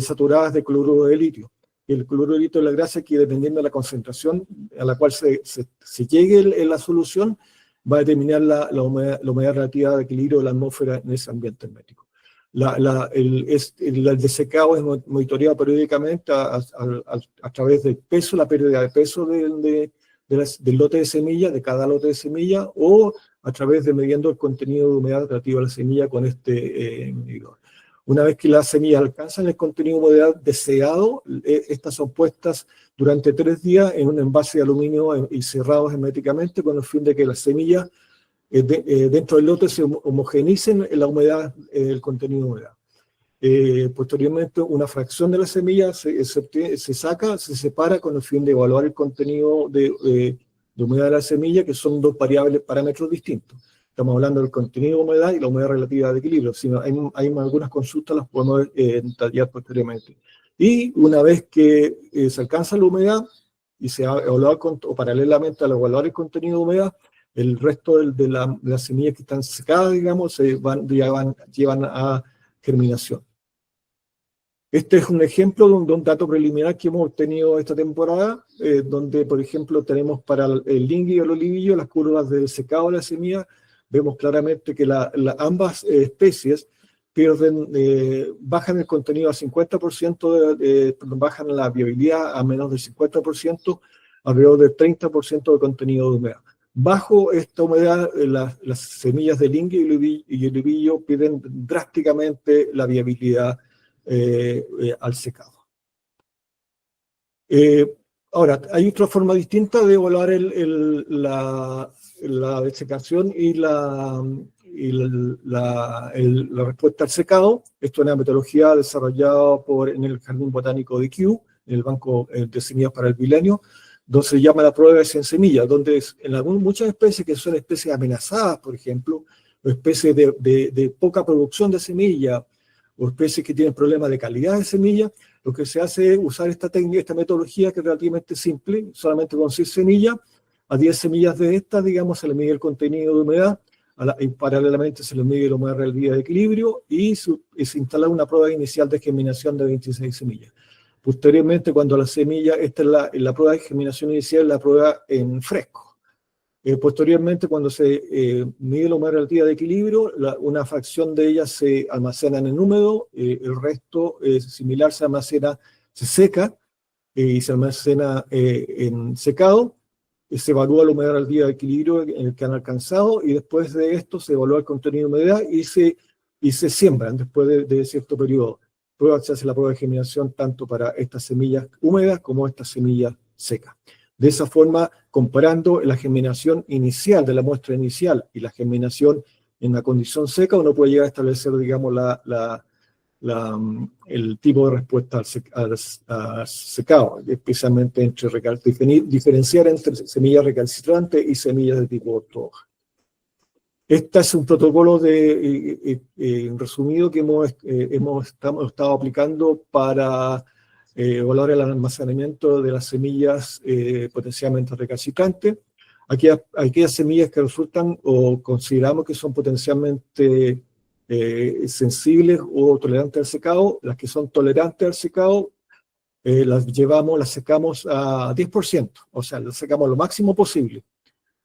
Speaker 4: saturadas de cloruro de litio. El cloruro de litio, la gracia es que dependiendo de la concentración a la cual se llegue en la solución, va a determinar la humedad relativa de equilibrio de la atmósfera en ese ambiente hermético. El desecado es monitoreado periódicamente a través del peso, la pérdida de peso del lote de semilla, de cada lote de semilla, o a través de midiendo el contenido de humedad relativo a la semilla con este medidor. Una vez que las semillas alcanzan el contenido de humedad deseado, estas son puestas durante 3 días en un envase de aluminio y cerrados herméticamente con el fin de que las semillas dentro del lote se homogeneicen la humedad, el contenido de humedad. Posteriormente, una fracción de la semilla se separa con el fin de evaluar el contenido de humedad de la semilla, que son 2 parámetros distintos. Estamos hablando del contenido de humedad y la humedad relativa de equilibrio. Si no, hay algunas consultas, las podemos detallar posteriormente. Y una vez que se alcanza la humedad y se evalúa o paralelamente al evaluar el contenido de humedad, el resto de las semillas que están secadas, digamos, llevan a germinación. Este es un ejemplo de un dato preliminar que hemos obtenido esta temporada, donde, por ejemplo, tenemos para el lingui y el olivillo las curvas de secado de la semilla. Vemos claramente que ambas especies bajan el contenido a 50%, bajan la viabilidad a menos del 50%, alrededor del 30% de contenido de humedad. Bajo esta humedad, las semillas de lingui y olivillo pierden drásticamente la viabilidad al secado. Ahora, hay otra forma distinta de evaluar la desecación y la respuesta al secado. Esto es una metodología desarrollada en el Jardín Botánico de Kew, en el Banco de Semillas para el Milenio, donde se llama la prueba de 100 semillas, donde muchas especies que son especies amenazadas, por ejemplo, o especies de poca producción de semillas, o especies que tienen problemas de calidad de semillas, lo que se hace es usar esta técnica, esta metodología que es relativamente simple, solamente con 6 semillas. A 10 semillas de estas, digamos, se le mide el contenido de humedad, y paralelamente se le mide la humedad relativa de equilibrio, y se instala una prueba inicial de germinación de 26 semillas. Posteriormente, cuando la semilla, esta es la prueba de germinación inicial, la prueba en fresco. Posteriormente, cuando se mide la humedad relativa de equilibrio, una fracción de ellas se almacena en el húmedo, el resto similar se seca y se almacena en secado. Se evalúa la humedad relativa de equilibrio en el que han alcanzado, y después de esto se evalúa el contenido de humedad y se siembran después de cierto periodo. Se hace la prueba de germinación tanto para estas semillas húmedas como estas semillas secas. De esa forma, comparando la germinación inicial de la muestra inicial y la germinación en la condición seca, uno puede llegar a establecer, digamos, el tipo de respuesta al secado, especialmente diferenciar entre semillas recalcitrantes y semillas de tipo ortohoja. Este es un protocolo resumido que hemos estado aplicando para evaluar el almacenamiento de las semillas potencialmente recalcitrantes. Aquellas semillas que resultan o consideramos que son potencialmente sensibles o tolerantes al secado, las que son tolerantes al secado, las secamos a 10%, o sea, las secamos lo máximo posible.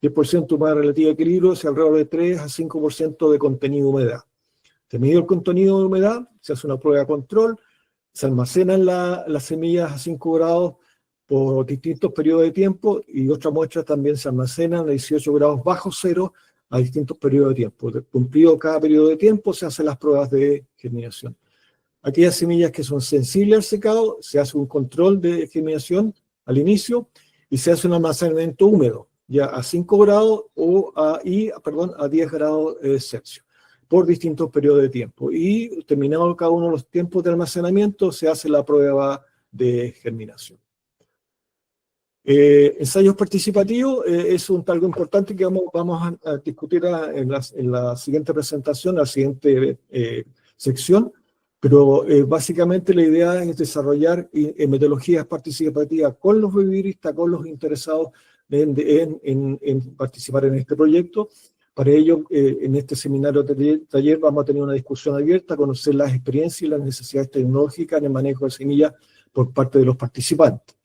Speaker 4: 10% humedad relativa de equilibrio, es alrededor de 3 a 5% de contenido de humedad. Se mide el contenido de humedad, se hace una prueba de control, se almacenan las semillas a 5 grados por distintos periodos de tiempo, y otras muestras también se almacenan a 18 grados bajo cero a distintos periodos de tiempo. Cumplido cada periodo de tiempo, se hacen las pruebas de germinación. Aquellas semillas que son sensibles al secado, se hace un control de germinación al inicio y se hace un almacenamiento húmedo, ya a 5 grados a 10 grados Celsius, por distintos periodos de tiempo. Y terminado cada uno de los tiempos de almacenamiento, se hace la prueba de germinación. Ensayos participativos es algo importante que vamos a discutir en la siguiente presentación, la siguiente sección, pero básicamente la idea es desarrollar metodologías participativas con los viviristas, con los interesados en participar en este proyecto. Para ello, en este seminario taller vamos a tener una discusión abierta, conocer las experiencias y las necesidades tecnológicas en el manejo de semillas por parte de los participantes.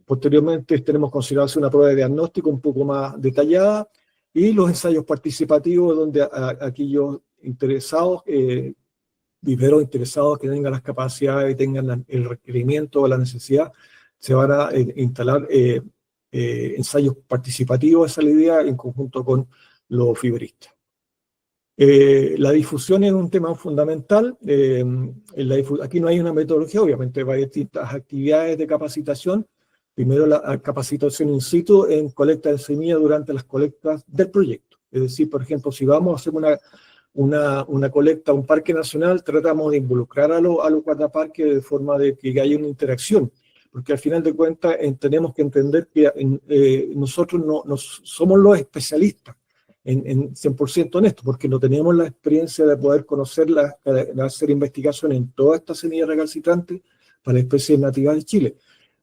Speaker 4: Posteriormente tenemos considerado hacer una prueba de diagnóstico un poco más detallada y los ensayos participativos donde aquellos interesados, viveros interesados que tengan las capacidades y tengan el requerimiento o la necesidad, se van a instalar ensayos participativos, esa es la idea, en conjunto con los fibristas. La difusión es un tema fundamental. Aquí no hay una metodología, obviamente hay distintas actividades de capacitación. Primero la capacitación in situ en colecta de semillas durante las colectas del proyecto. Es decir, por ejemplo, si vamos a hacer una colecta a un parque nacional, tratamos de involucrar a los guardaparques de forma de que haya una interacción. Porque al final de cuentas tenemos que entender que nosotros no somos los especialistas en 100% en esto, porque no tenemos la experiencia de poder conocerla, de hacer investigación en todas estas semillas recalcitrantes para especies nativas de Chile.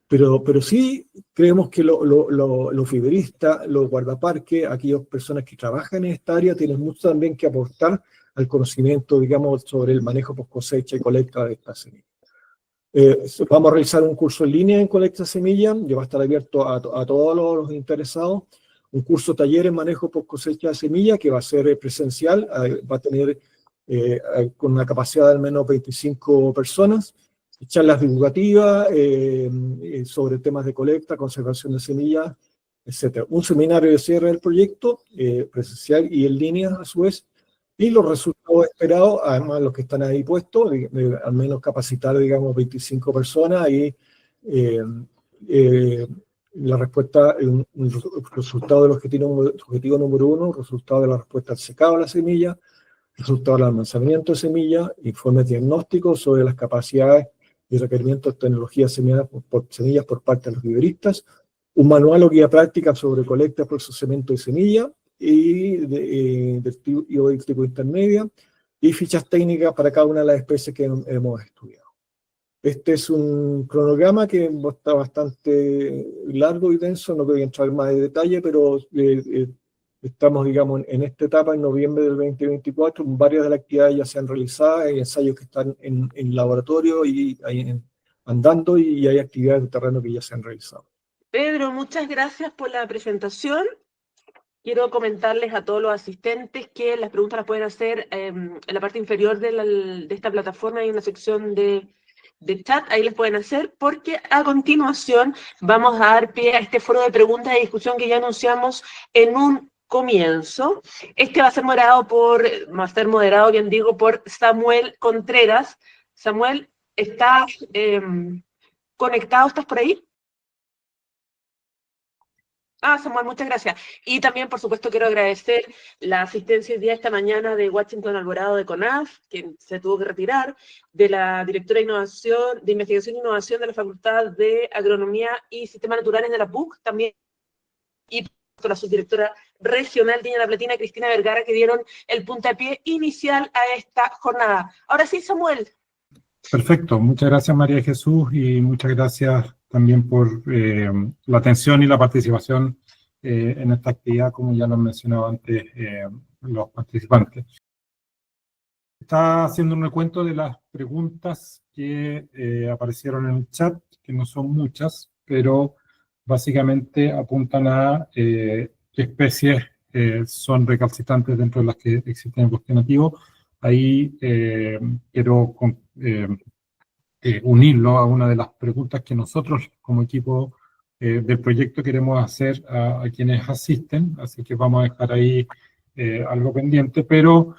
Speaker 4: Pero sí creemos que los fibristas, los guardaparques, aquellas personas que trabajan en esta área, tienen mucho también que aportar al conocimiento, digamos, sobre el manejo post cosecha y colecta de estas semillas. Vamos a realizar un curso en línea en colecta de semillas, que va a estar abierto a todos los interesados. Un curso taller en manejo post cosecha de semillas, que va a ser presencial, va a tener con una capacidad de al menos 25 personas. Charlas divulgativas sobre temas de colecta, conservación de semillas, etc. Un seminario de cierre del proyecto, presencial y en línea a su vez. Y los resultados esperados, además los que están ahí puestos, al menos capacitar, digamos, 25 personas y la respuesta, un resultado del objetivo número 1, resultado de la respuesta al secado de la semilla, resultado del almacenamiento de semillas, informes diagnósticos sobre las capacidades y requerimientos de tecnología semillas por parte de los viveristas, un manual o guía práctica sobre colecta, procesamiento de semillas y del tipo intermedia, y fichas técnicas para cada una de las especies que hemos estudiado. Este es un cronograma que está bastante largo y denso, no voy a entrar más en detalle, pero estamos, digamos, en esta etapa, en noviembre del 2024, varias de las actividades ya se han realizado, hay ensayos que están en laboratorio y andando, y hay actividades de terreno que ya se han realizado.
Speaker 3: Pedro, muchas gracias por la presentación. Quiero comentarles a todos los asistentes que las preguntas las pueden hacer en la parte inferior de esta plataforma. Hay una sección de chat, ahí les pueden hacer, porque a continuación vamos a dar pie a este foro de preguntas y discusión que ya anunciamos en un comienzo. Este va a ser moderado, bien digo, por Samuel Contreras. Samuel, ¿estás conectado? ¿Estás por ahí? Samuel, muchas gracias. Y también, por supuesto, quiero agradecer la asistencia hoy día, esta mañana, de Washington Alvarado de CONAF, quien se tuvo que retirar, de la directora de Investigación e Innovación de la Facultad de Agronomía y Sistemas Naturales de la PUC, también, y la subdirectora regional de La Platina, Cristina Vergara, que dieron el puntapié inicial a esta jornada. Ahora sí, Samuel.
Speaker 5: Perfecto, muchas gracias María Jesús y muchas gracias también por la atención y la participación en esta actividad, como ya lo han mencionado antes los participantes. Está haciendo un recuento de las preguntas que aparecieron en el chat, que no son muchas, pero básicamente apuntan a qué especies son recalcitrantes dentro de las que existen el bosque nativo. Ahí quiero unirlo a una de las preguntas que nosotros como equipo del proyecto queremos hacer a quienes asisten, así que vamos a dejar ahí algo pendiente, pero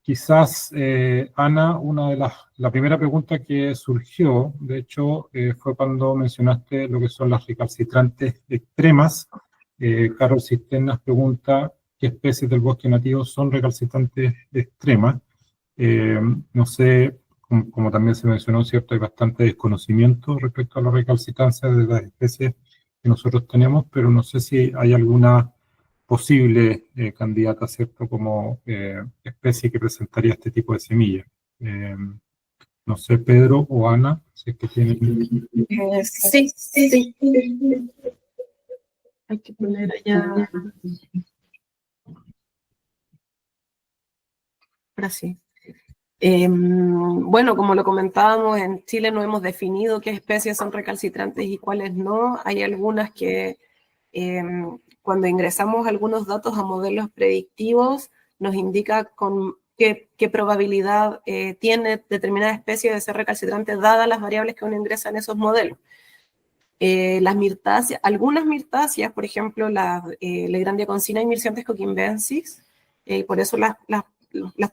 Speaker 5: quizás, Ana, la primera pregunta que surgió, de hecho, fue cuando mencionaste lo que son las recalcitrantes extremas. Carol Cisternas pregunta qué especies del bosque nativo son recalcitrantes extremas. No sé, como también se mencionó, ¿cierto? Hay bastante desconocimiento respecto a la recalcitrancia de las especies que nosotros tenemos, pero no sé si hay alguna posible candidata, ¿cierto?, como especie que presentaría este tipo de semilla. No sé, Pedro o Ana, si es que tienen...
Speaker 2: Sí, sí. Hay que poner allá. Ahora sí. Bueno, como lo comentábamos, en Chile no hemos definido qué especies son recalcitrantes y cuáles no. Hay algunas que cuando ingresamos algunos datos a modelos predictivos nos indica con qué probabilidad tiene determinada especie de ser recalcitrante dadas las variables que uno ingresa en esos modelos. Las mirtáceas, algunas mirtáceas, por ejemplo, la Leigrandia concina y Myrsiantes coquimbensis, por eso las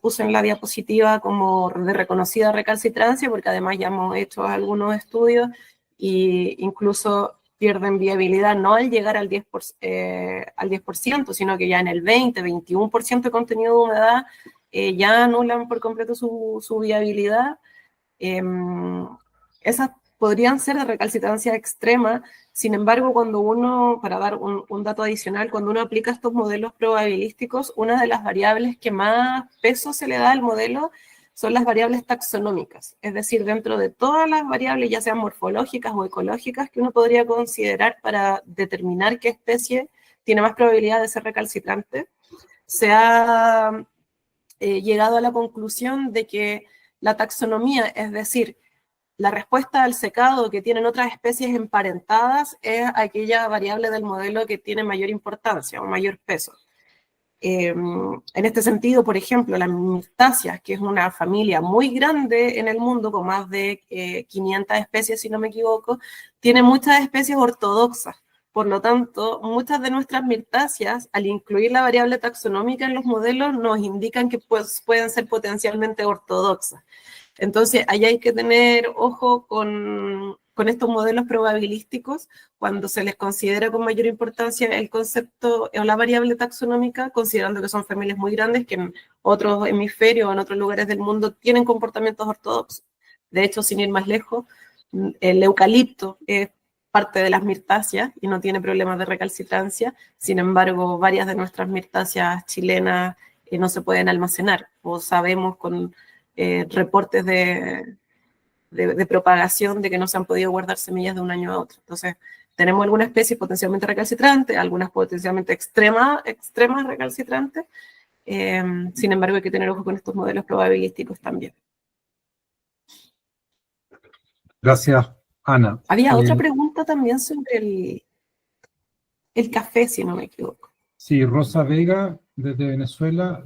Speaker 2: puse en la diapositiva como de reconocida recalcitrancia, porque además ya hemos hecho algunos estudios e incluso pierden viabilidad no al llegar al 10%, sino que ya en el 20-21% de contenido de humedad ya anulan por completo su viabilidad. Esas podrían ser de recalcitrancia extrema. Sin embargo, cuando uno, para dar un dato adicional, cuando uno aplica estos modelos probabilísticos, una de las variables que más peso se le da al modelo son las variables taxonómicas, es decir, dentro de todas las variables, ya sean morfológicas o ecológicas, que uno podría considerar para determinar qué especie tiene más probabilidad de ser recalcitrante, se ha llegado a la conclusión de que la taxonomía, es decir, la respuesta al secado que tienen otras especies emparentadas, es aquella variable del modelo que tiene mayor importancia o mayor peso. En este sentido, por ejemplo, las mirtáceas, que es una familia muy grande en el mundo, con más de 500 especies, si no me equivoco, tiene muchas especies ortodoxas. Por lo tanto, muchas de nuestras mirtáceas, al incluir la variable taxonómica en los modelos, nos indican que pueden ser potencialmente ortodoxas. Entonces, ahí hay que tener ojo con estos modelos probabilísticos cuando se les considera con mayor importancia el concepto o la variable taxonómica, considerando que son familias muy grandes que en otros hemisferios o en otros lugares del mundo tienen comportamientos ortodoxos. De hecho, sin ir más lejos, el eucalipto es parte de las mirtáceas y no tiene problemas de recalcitrancia. Sin embargo, varias de nuestras mirtáceas chilenas no se pueden almacenar, o sabemos con reportes de propagación de que no se han podido guardar semillas de un año a otro. Entonces, tenemos algunas especies potencialmente recalcitrantes, algunas potencialmente extremas recalcitrantes. Sin embargo, hay que tener ojo con estos modelos probabilísticos también.
Speaker 5: Gracias, Ana.
Speaker 2: Había otra pregunta también sobre el café, si no me equivoco.
Speaker 5: Sí, Rosa Vega, desde Venezuela,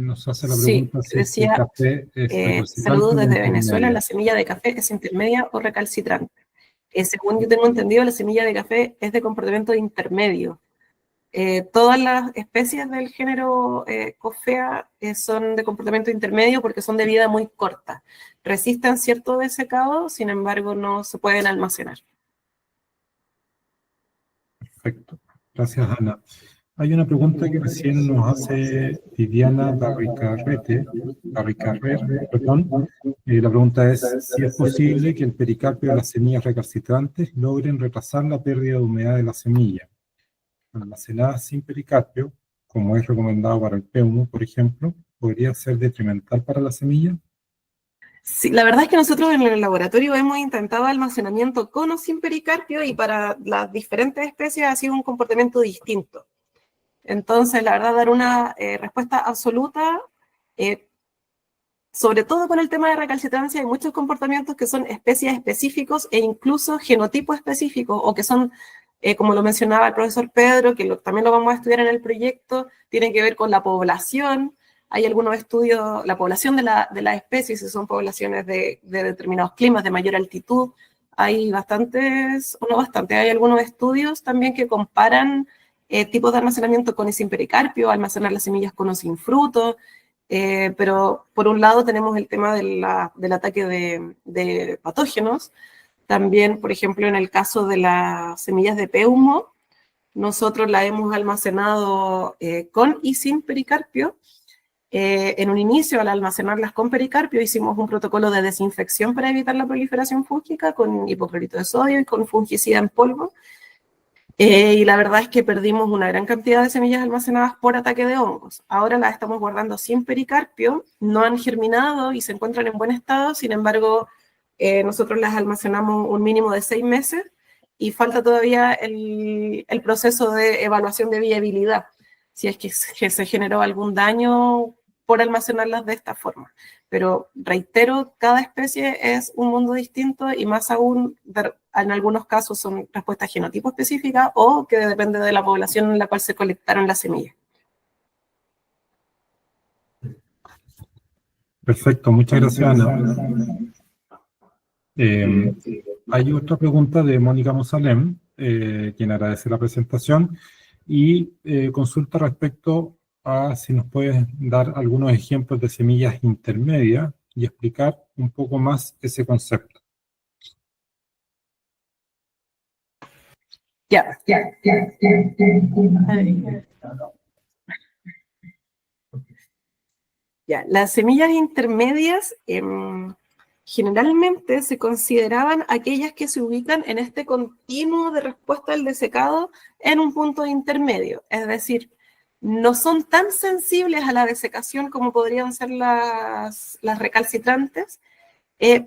Speaker 5: nos hace la pregunta si
Speaker 2: decía,
Speaker 5: el café es recalcitrante.
Speaker 2: Saludos desde Venezuela, ¿la semilla de café es intermedia o recalcitrante? Según yo tengo entendido, la semilla de café es de comportamiento intermedio. Todas las especies del género Coffea son de comportamiento intermedio porque son de vida muy corta. Resisten cierto desecado, sin embargo no se pueden almacenar.
Speaker 5: Perfecto. Gracias, Ana. Hay una pregunta que recién nos hace Viviana Barricarrer, perdón. La pregunta es si es posible que el pericarpio de las semillas recalcitrantes logren retrasar la pérdida de humedad de la semilla. Almacenada sin pericarpio, como es recomendado para el peumo, por ejemplo, ¿podría ser detrimental para la semilla?
Speaker 2: Sí, la verdad es que nosotros en el laboratorio hemos intentado almacenamiento con o sin pericarpio y para las diferentes especies ha sido un comportamiento distinto. Entonces, la verdad, dar una respuesta absoluta, sobre todo con el tema de recalcitrancia, hay muchos comportamientos que son especies específicos e incluso genotipos específicos, o que son, como lo mencionaba el profesor Pedro, que también lo vamos a estudiar en el proyecto, tienen que ver con la población. Hay algunos estudios, la población de las especies, si son poblaciones de determinados climas, de mayor altitud. Hay hay algunos estudios también que comparan tipos de almacenamiento con y sin pericarpio, almacenar las semillas con o sin fruto, pero por un lado tenemos el tema del ataque de patógenos. También, por ejemplo, en el caso de las semillas de peumo, nosotros la hemos almacenado con y sin pericarpio. En un inicio, al almacenarlas con pericarpio, hicimos un protocolo de desinfección para evitar la proliferación fúngica con hipoclorito de sodio y con fungicida en polvo. Y la verdad es que perdimos una gran cantidad de semillas almacenadas por ataque de hongos. Ahora las estamos guardando sin pericarpio, no han germinado y se encuentran en buen estado, sin embargo, nosotros las almacenamos un mínimo de 6 meses y falta todavía el proceso de evaluación de viabilidad, si es que se generó algún daño por almacenarlas de esta forma. Pero reitero, cada especie es un mundo distinto y más aún en algunos casos son respuestas genotipo específicas o que depende de la población en la cual se colectaron las semillas.
Speaker 5: Perfecto, muchas gracias, Ana. Hay otra pregunta de Mónica Mosalem, quien agradece la presentación, y consulta respecto a si nos puedes dar algunos ejemplos de semillas intermedias y explicar un poco más ese concepto.
Speaker 2: Ya. Las semillas intermedias generalmente se consideraban aquellas que se ubican en este continuo de respuesta al desecado en un punto intermedio, es decir, no son tan sensibles a la desecación como podrían ser las recalcitrantes,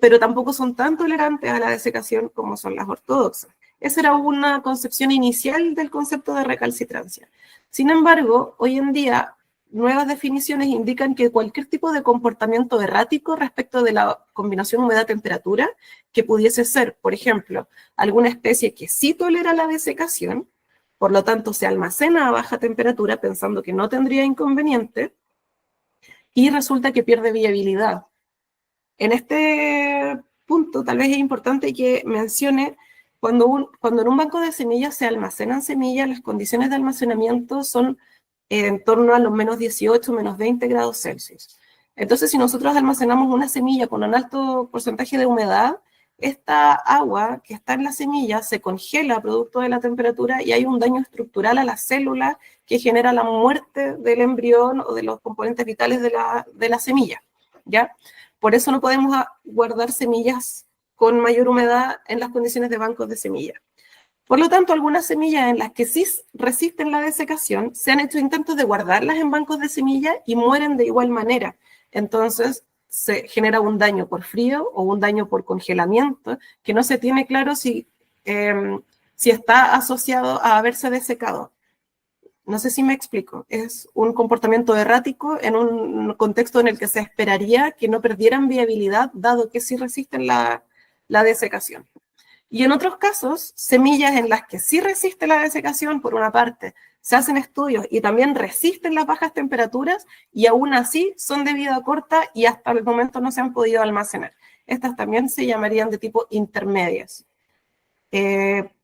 Speaker 2: pero tampoco son tan tolerantes a la desecación como son las ortodoxas. Esa era una concepción inicial del concepto de recalcitrancia. Sin embargo, hoy en día, nuevas definiciones indican que cualquier tipo de comportamiento errático respecto de la combinación humedad-temperatura, que pudiese ser, por ejemplo, alguna especie que sí tolera la desecación, por lo tanto se almacena a baja temperatura pensando que no tendría inconveniente, y resulta que pierde viabilidad. En este punto, tal vez es importante que mencione, cuando en un banco de semillas se almacenan semillas, las condiciones de almacenamiento son en torno a los menos 18, menos 20 grados Celsius. Entonces, si nosotros almacenamos una semilla con un alto porcentaje de humedad, esta agua que está en la semilla se congela producto de la temperatura y hay un daño estructural a las células que genera la muerte del embrión o de los componentes vitales de la semilla, ¿ya? Por eso no podemos guardar semillas con mayor humedad en las condiciones de bancos de semillas. Por lo tanto, algunas semillas en las que sí resisten la desecación, se han hecho intentos de guardarlas en bancos de semillas y mueren de igual manera. Entonces, se genera un daño por frío o un daño por congelamiento, que no se tiene claro si está asociado a haberse desecado. No sé si me explico. Es un comportamiento errático en un contexto en el que se esperaría que no perdieran viabilidad, dado que sí resisten la desecación. Y en otros casos, semillas en las que sí resiste la desecación, por una parte, se hacen estudios y también resisten las bajas temperaturas y aún así son de vida corta y hasta el momento no se han podido almacenar. Estas también se llamarían de tipo intermedias.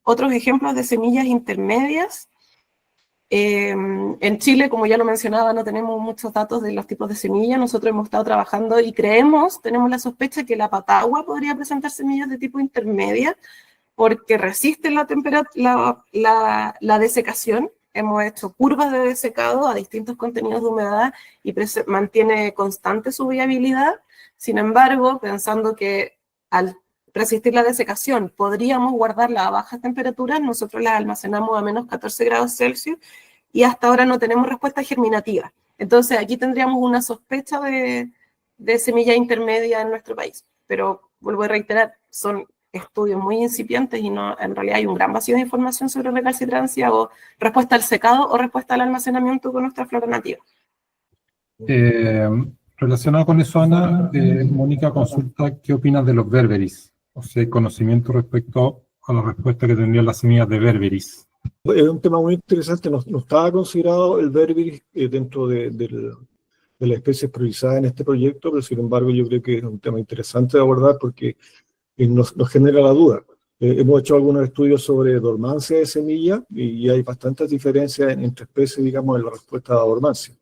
Speaker 2: Otros ejemplos de semillas intermedias. En Chile, como ya lo mencionaba, no tenemos muchos datos de los tipos de semillas. Nosotros hemos estado trabajando y tenemos la sospecha que la patagua podría presentar semillas de tipo intermedia porque resisten la desecación. Hemos hecho curvas de desecado a distintos contenidos de humedad y mantiene constante su viabilidad. Sin embargo, pensando que al resistir la desecación podríamos guardarla a bajas temperaturas, nosotros la almacenamos a menos 14 grados Celsius y hasta ahora no tenemos respuesta germinativa. Entonces aquí tendríamos una sospecha de semilla intermedia en nuestro país. Pero vuelvo a reiterar, son estudios muy incipientes y no, en realidad hay un gran vacío de información sobre recalcitrancia o respuesta al secado o respuesta al almacenamiento con nuestra flora nativa.
Speaker 5: Relacionado con eso, Ana, Mónica consulta qué opinas de los berberis, o sea, conocimiento respecto a la respuesta que tendrían las semillas de berberis.
Speaker 4: Es un tema muy interesante, no estaba considerado el berberis dentro de las especies priorizadas en este proyecto, pero sin embargo yo creo que es un tema interesante de abordar porque nos genera la duda. Hemos hecho algunos estudios sobre dormancia de semillas y hay bastantes diferencias entre especies, digamos, en la respuesta a la dormancia.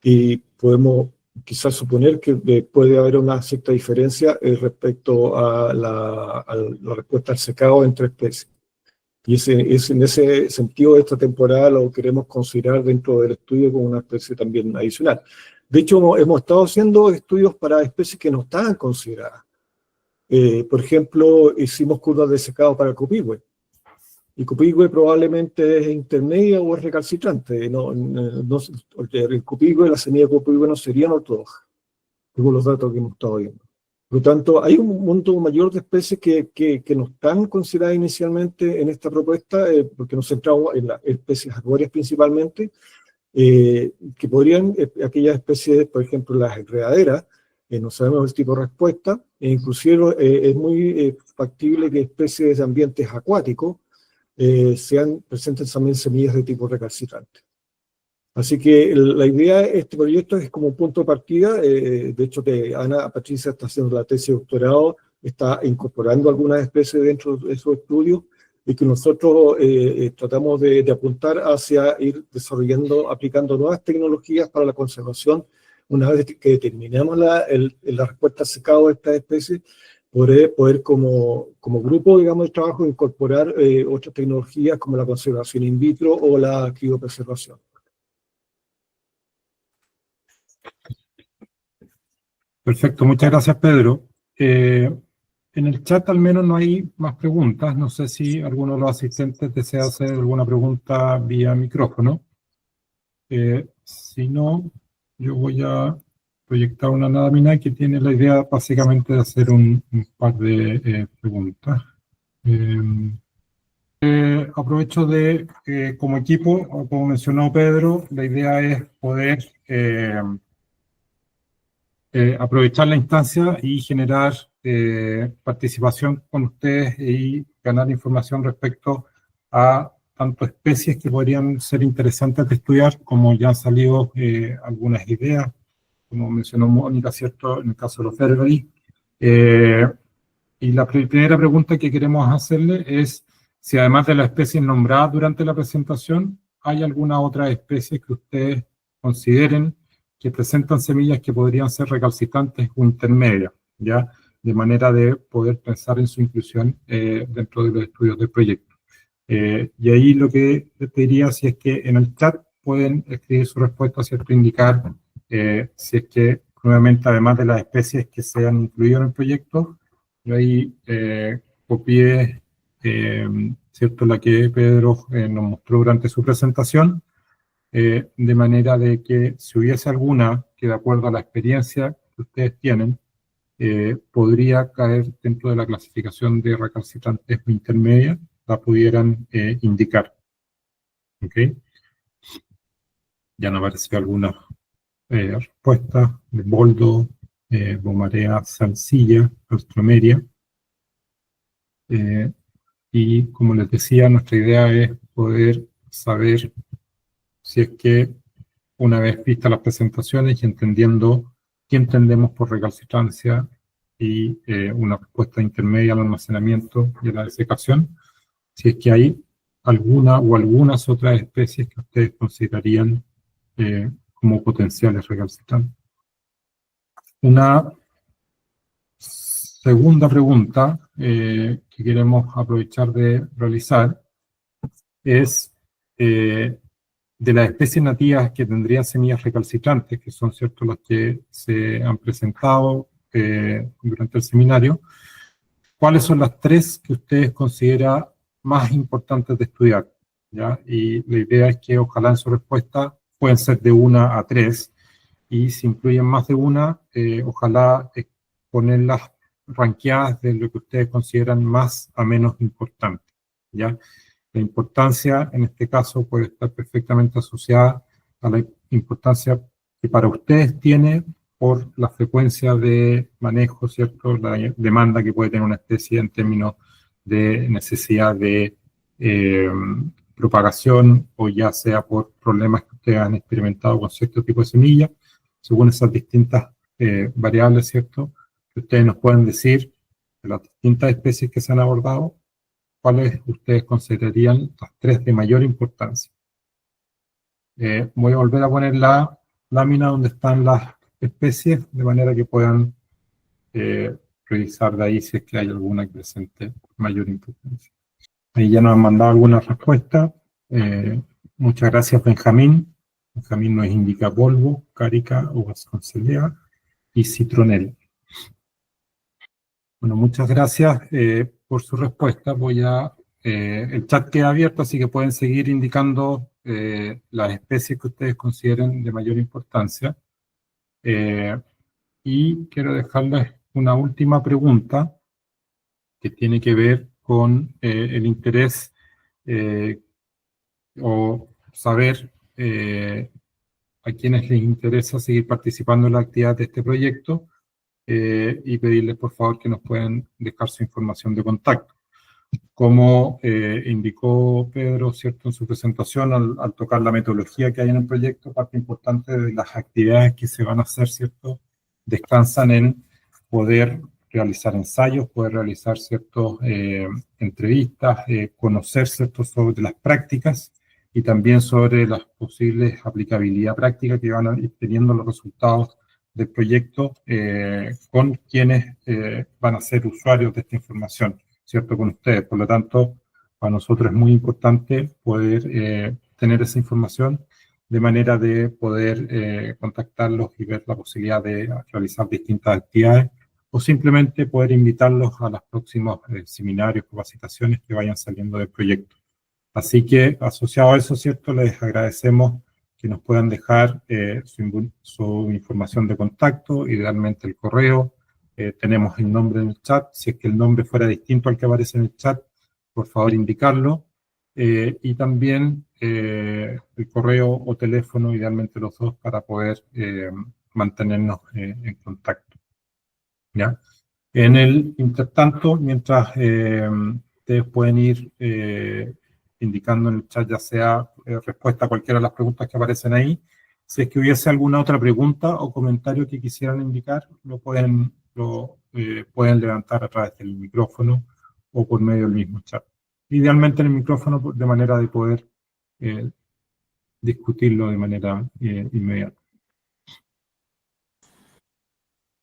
Speaker 4: Y podemos quizás suponer que puede haber una cierta diferencia respecto a la respuesta al secado entre especies. Y en ese sentido, esta temporada lo queremos considerar dentro del estudio como una especie también adicional. De hecho, hemos estado haciendo estudios para especies que no estaban consideradas. Por ejemplo, hicimos curvas de secado para el copihue. y copihue probablemente es intermedia o es recalcitrante. El copihue, la semilla de copihue no serían ortodoxas, según los datos que hemos estado viendo. Por lo tanto, hay un monto mayor de especies que no están consideradas inicialmente en esta propuesta, porque nos centramos en las especies arbóreas principalmente, que podrían, aquellas especies, por ejemplo, las enredaderas, no sabemos el tipo de respuesta, e inclusive es muy factible que especies de ambientes acuáticos presenten también semillas de tipo recalcitrante. Así que la idea de este proyecto es como un punto de partida. De hecho, Ana Patricia está haciendo la tesis de doctorado, está incorporando algunas especies dentro de esos estudios, y que nosotros tratamos de apuntar hacia ir desarrollando, aplicando nuevas tecnologías para la conservación. Una vez que determinemos la respuesta al secado de estas especies, poder como grupo, digamos, de trabajo, incorporar otras tecnologías como la conservación in vitro o la criopreservación.
Speaker 5: Perfecto, muchas gracias, Pedro. En el chat al menos no hay más preguntas. No sé si alguno de los asistentes desea hacer alguna pregunta vía micrófono. Si no, yo voy a proyectar una lámina que tiene la idea básicamente de hacer un par de preguntas. Aprovecho de, como equipo, como mencionó Pedro, la idea es poder aprovechar la instancia y generar participación con ustedes y ganar información respecto a tanto especies que podrían ser interesantes de estudiar, como ya han salido algunas ideas, como mencionó Mónica, ¿cierto?, en el caso de los Ferberry. Y la primera pregunta que queremos hacerle es si además de las especies nombradas durante la presentación, hay alguna otra especie que ustedes consideren que presentan semillas que podrían ser recalcitrantes o intermedias, ¿ya? De manera de poder pensar en su inclusión dentro de los estudios del proyecto. Y ahí lo que te diría, si es que en el chat pueden escribir su respuesta, ¿cierto? Indicar si es que, nuevamente, además de las especies que se han incluido en el proyecto, yo ahí copié, ¿cierto?, la que Pedro nos mostró durante su presentación, de manera de que si hubiese alguna que, de acuerdo a la experiencia que ustedes tienen, podría caer dentro de la clasificación de recalcitrantes intermedias, la pudieran indicar. ¿Ok? Ya nos apareció alguna respuesta de Boldo, Bomarea, Salsilla, Austromeria. Y como les decía, nuestra idea es poder saber si es que, una vez vistas las presentaciones y entendiendo qué entendemos por recalcitrancia y una respuesta intermedia al almacenamiento y a la desecación, si es que hay alguna o algunas otras especies que ustedes considerarían como potenciales recalcitrantes. Una segunda pregunta que queremos aprovechar de realizar es de las especies nativas que tendrían semillas recalcitrantes, que son cierto las que se han presentado durante el seminario, ¿cuáles son las tres que ustedes consideran más importantes de estudiar? ¿Ya? Y la idea es que ojalá en su respuesta pueden ser de 1 a 3, y si incluyen más de una, ojalá ponerlas ranqueadas de lo que ustedes consideran más a menos importante, ¿ya? La importancia, en este caso, puede estar perfectamente asociada a la importancia que para ustedes tiene por la frecuencia de manejo, ¿cierto? La demanda que puede tener una especie en términos de necesidad de propagación, o ya sea por problemas que ustedes han experimentado con cierto tipo de semillas, según esas distintas variables, ¿cierto? Que ustedes nos pueden decir de las distintas especies que se han abordado, ¿cuáles ustedes considerarían las tres de mayor importancia? Voy a volver a poner la lámina donde están las especies, de manera que puedan revisar de ahí si es que hay alguna que presente mayor importancia. Ahí ya nos han mandado algunas respuestas. Muchas gracias, Benjamín. Benjamín nos indica polvo, cárica, uvas conciliar y citronel. Bueno, muchas gracias por su respuesta. Voy a el chat queda abierto, así que pueden seguir indicando las especies que ustedes consideren de mayor importancia. Y quiero dejarles una última pregunta que tiene que ver con el interés o saber a quienes les interesa seguir participando en la actividad de este proyecto y pedirles por favor que nos puedan dejar su información de contacto. Como indicó Pedro, ¿cierto?, en su presentación, al tocar la metodología que hay en el proyecto, parte importante de las actividades que se van a hacer, ¿cierto?, descansan en poder realizar ensayos, poder realizar ciertas entrevistas, conocer, ¿cierto?, sobre las prácticas y también sobre las posibles aplicabilidad práctica que van a ir teniendo los resultados del proyecto con quienes van a ser usuarios de esta información, ¿cierto?, con ustedes. Por lo tanto, para nosotros es muy importante poder tener esa información de manera de poder contactarlos y ver la posibilidad de realizar distintas actividades o simplemente poder invitarlos a los próximos seminarios, capacitaciones que vayan saliendo del proyecto. Así que, asociado a eso, ¿cierto?, les agradecemos que nos puedan dejar su información de contacto, idealmente el correo. Tenemos el nombre en el chat. Si es que el nombre fuera distinto al que aparece en el chat, por favor indicarlo. Y también el correo o teléfono, idealmente los dos, para poder mantenernos en contacto. ¿Ya? En el intertanto, mientras ustedes pueden ir indicando en el chat, ya sea respuesta a cualquiera de las preguntas que aparecen ahí, si es que hubiese alguna otra pregunta o comentario que quisieran indicar, lo pueden levantar a través del micrófono o por medio del mismo chat. Idealmente en el micrófono, de manera de poder discutirlo de manera inmediata.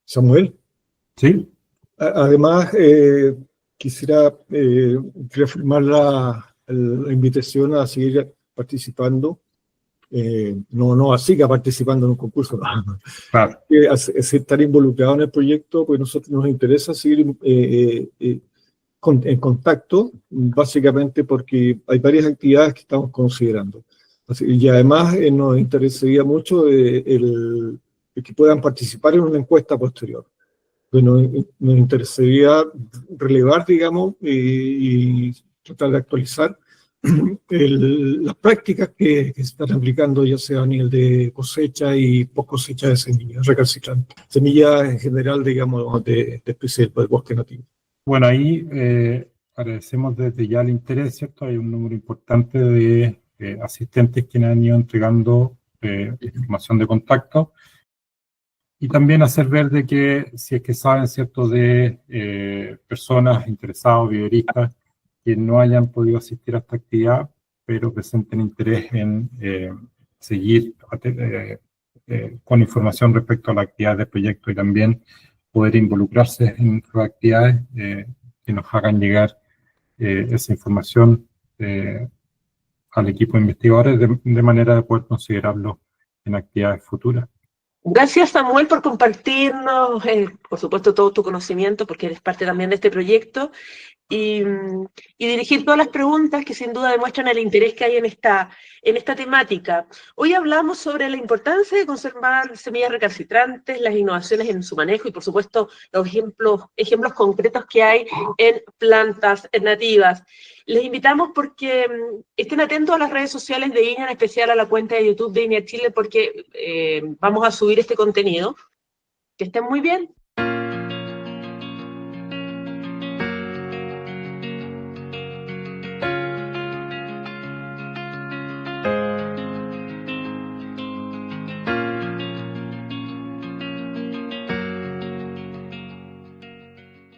Speaker 4: Samuel.
Speaker 5: ¿Sí?
Speaker 4: Además, quisiera reafirmar la invitación a seguir participando, no siga participando en un concurso, no.
Speaker 5: Claro.
Speaker 4: Estar involucrado en el proyecto, pues nosotros nos interesa seguir en contacto, básicamente porque hay varias actividades que estamos considerando. Y además nos interesaría mucho el que puedan participar en una encuesta posterior. Bueno, nos interesaría relevar, digamos, y tratar de actualizar las prácticas que se están aplicando, ya sea a nivel de cosecha y post cosecha de semillas recalcitrantes. Semillas en general, digamos, de especies del bosque nativo.
Speaker 5: Bueno, ahí agradecemos desde ya el interés, ¿cierto? Hay un número importante de asistentes que han ido entregando información de contacto. Y también hacer ver de que, si es que saben, ¿cierto?, de personas interesadas, viveristas, que no hayan podido asistir a esta actividad, pero presenten interés en seguir con información respecto a la actividad del proyecto y también poder involucrarse en sus actividades, que nos hagan llegar esa información al equipo de investigadores de manera de poder considerarlo en actividades futuras.
Speaker 3: Gracias, Samuel, por compartirnos, por supuesto, todo tu conocimiento, porque eres parte también de este proyecto, y dirigir todas las preguntas que sin duda demuestran el interés que hay en esta temática. Hoy hablamos sobre la importancia de conservar semillas recalcitrantes, las innovaciones en su manejo y, por supuesto, los ejemplos concretos que hay en plantas nativas. Les invitamos porque estén atentos a las redes sociales de INEA, en especial a la cuenta de YouTube de INEA Chile, porque vamos a subir este contenido. Que estén muy bien.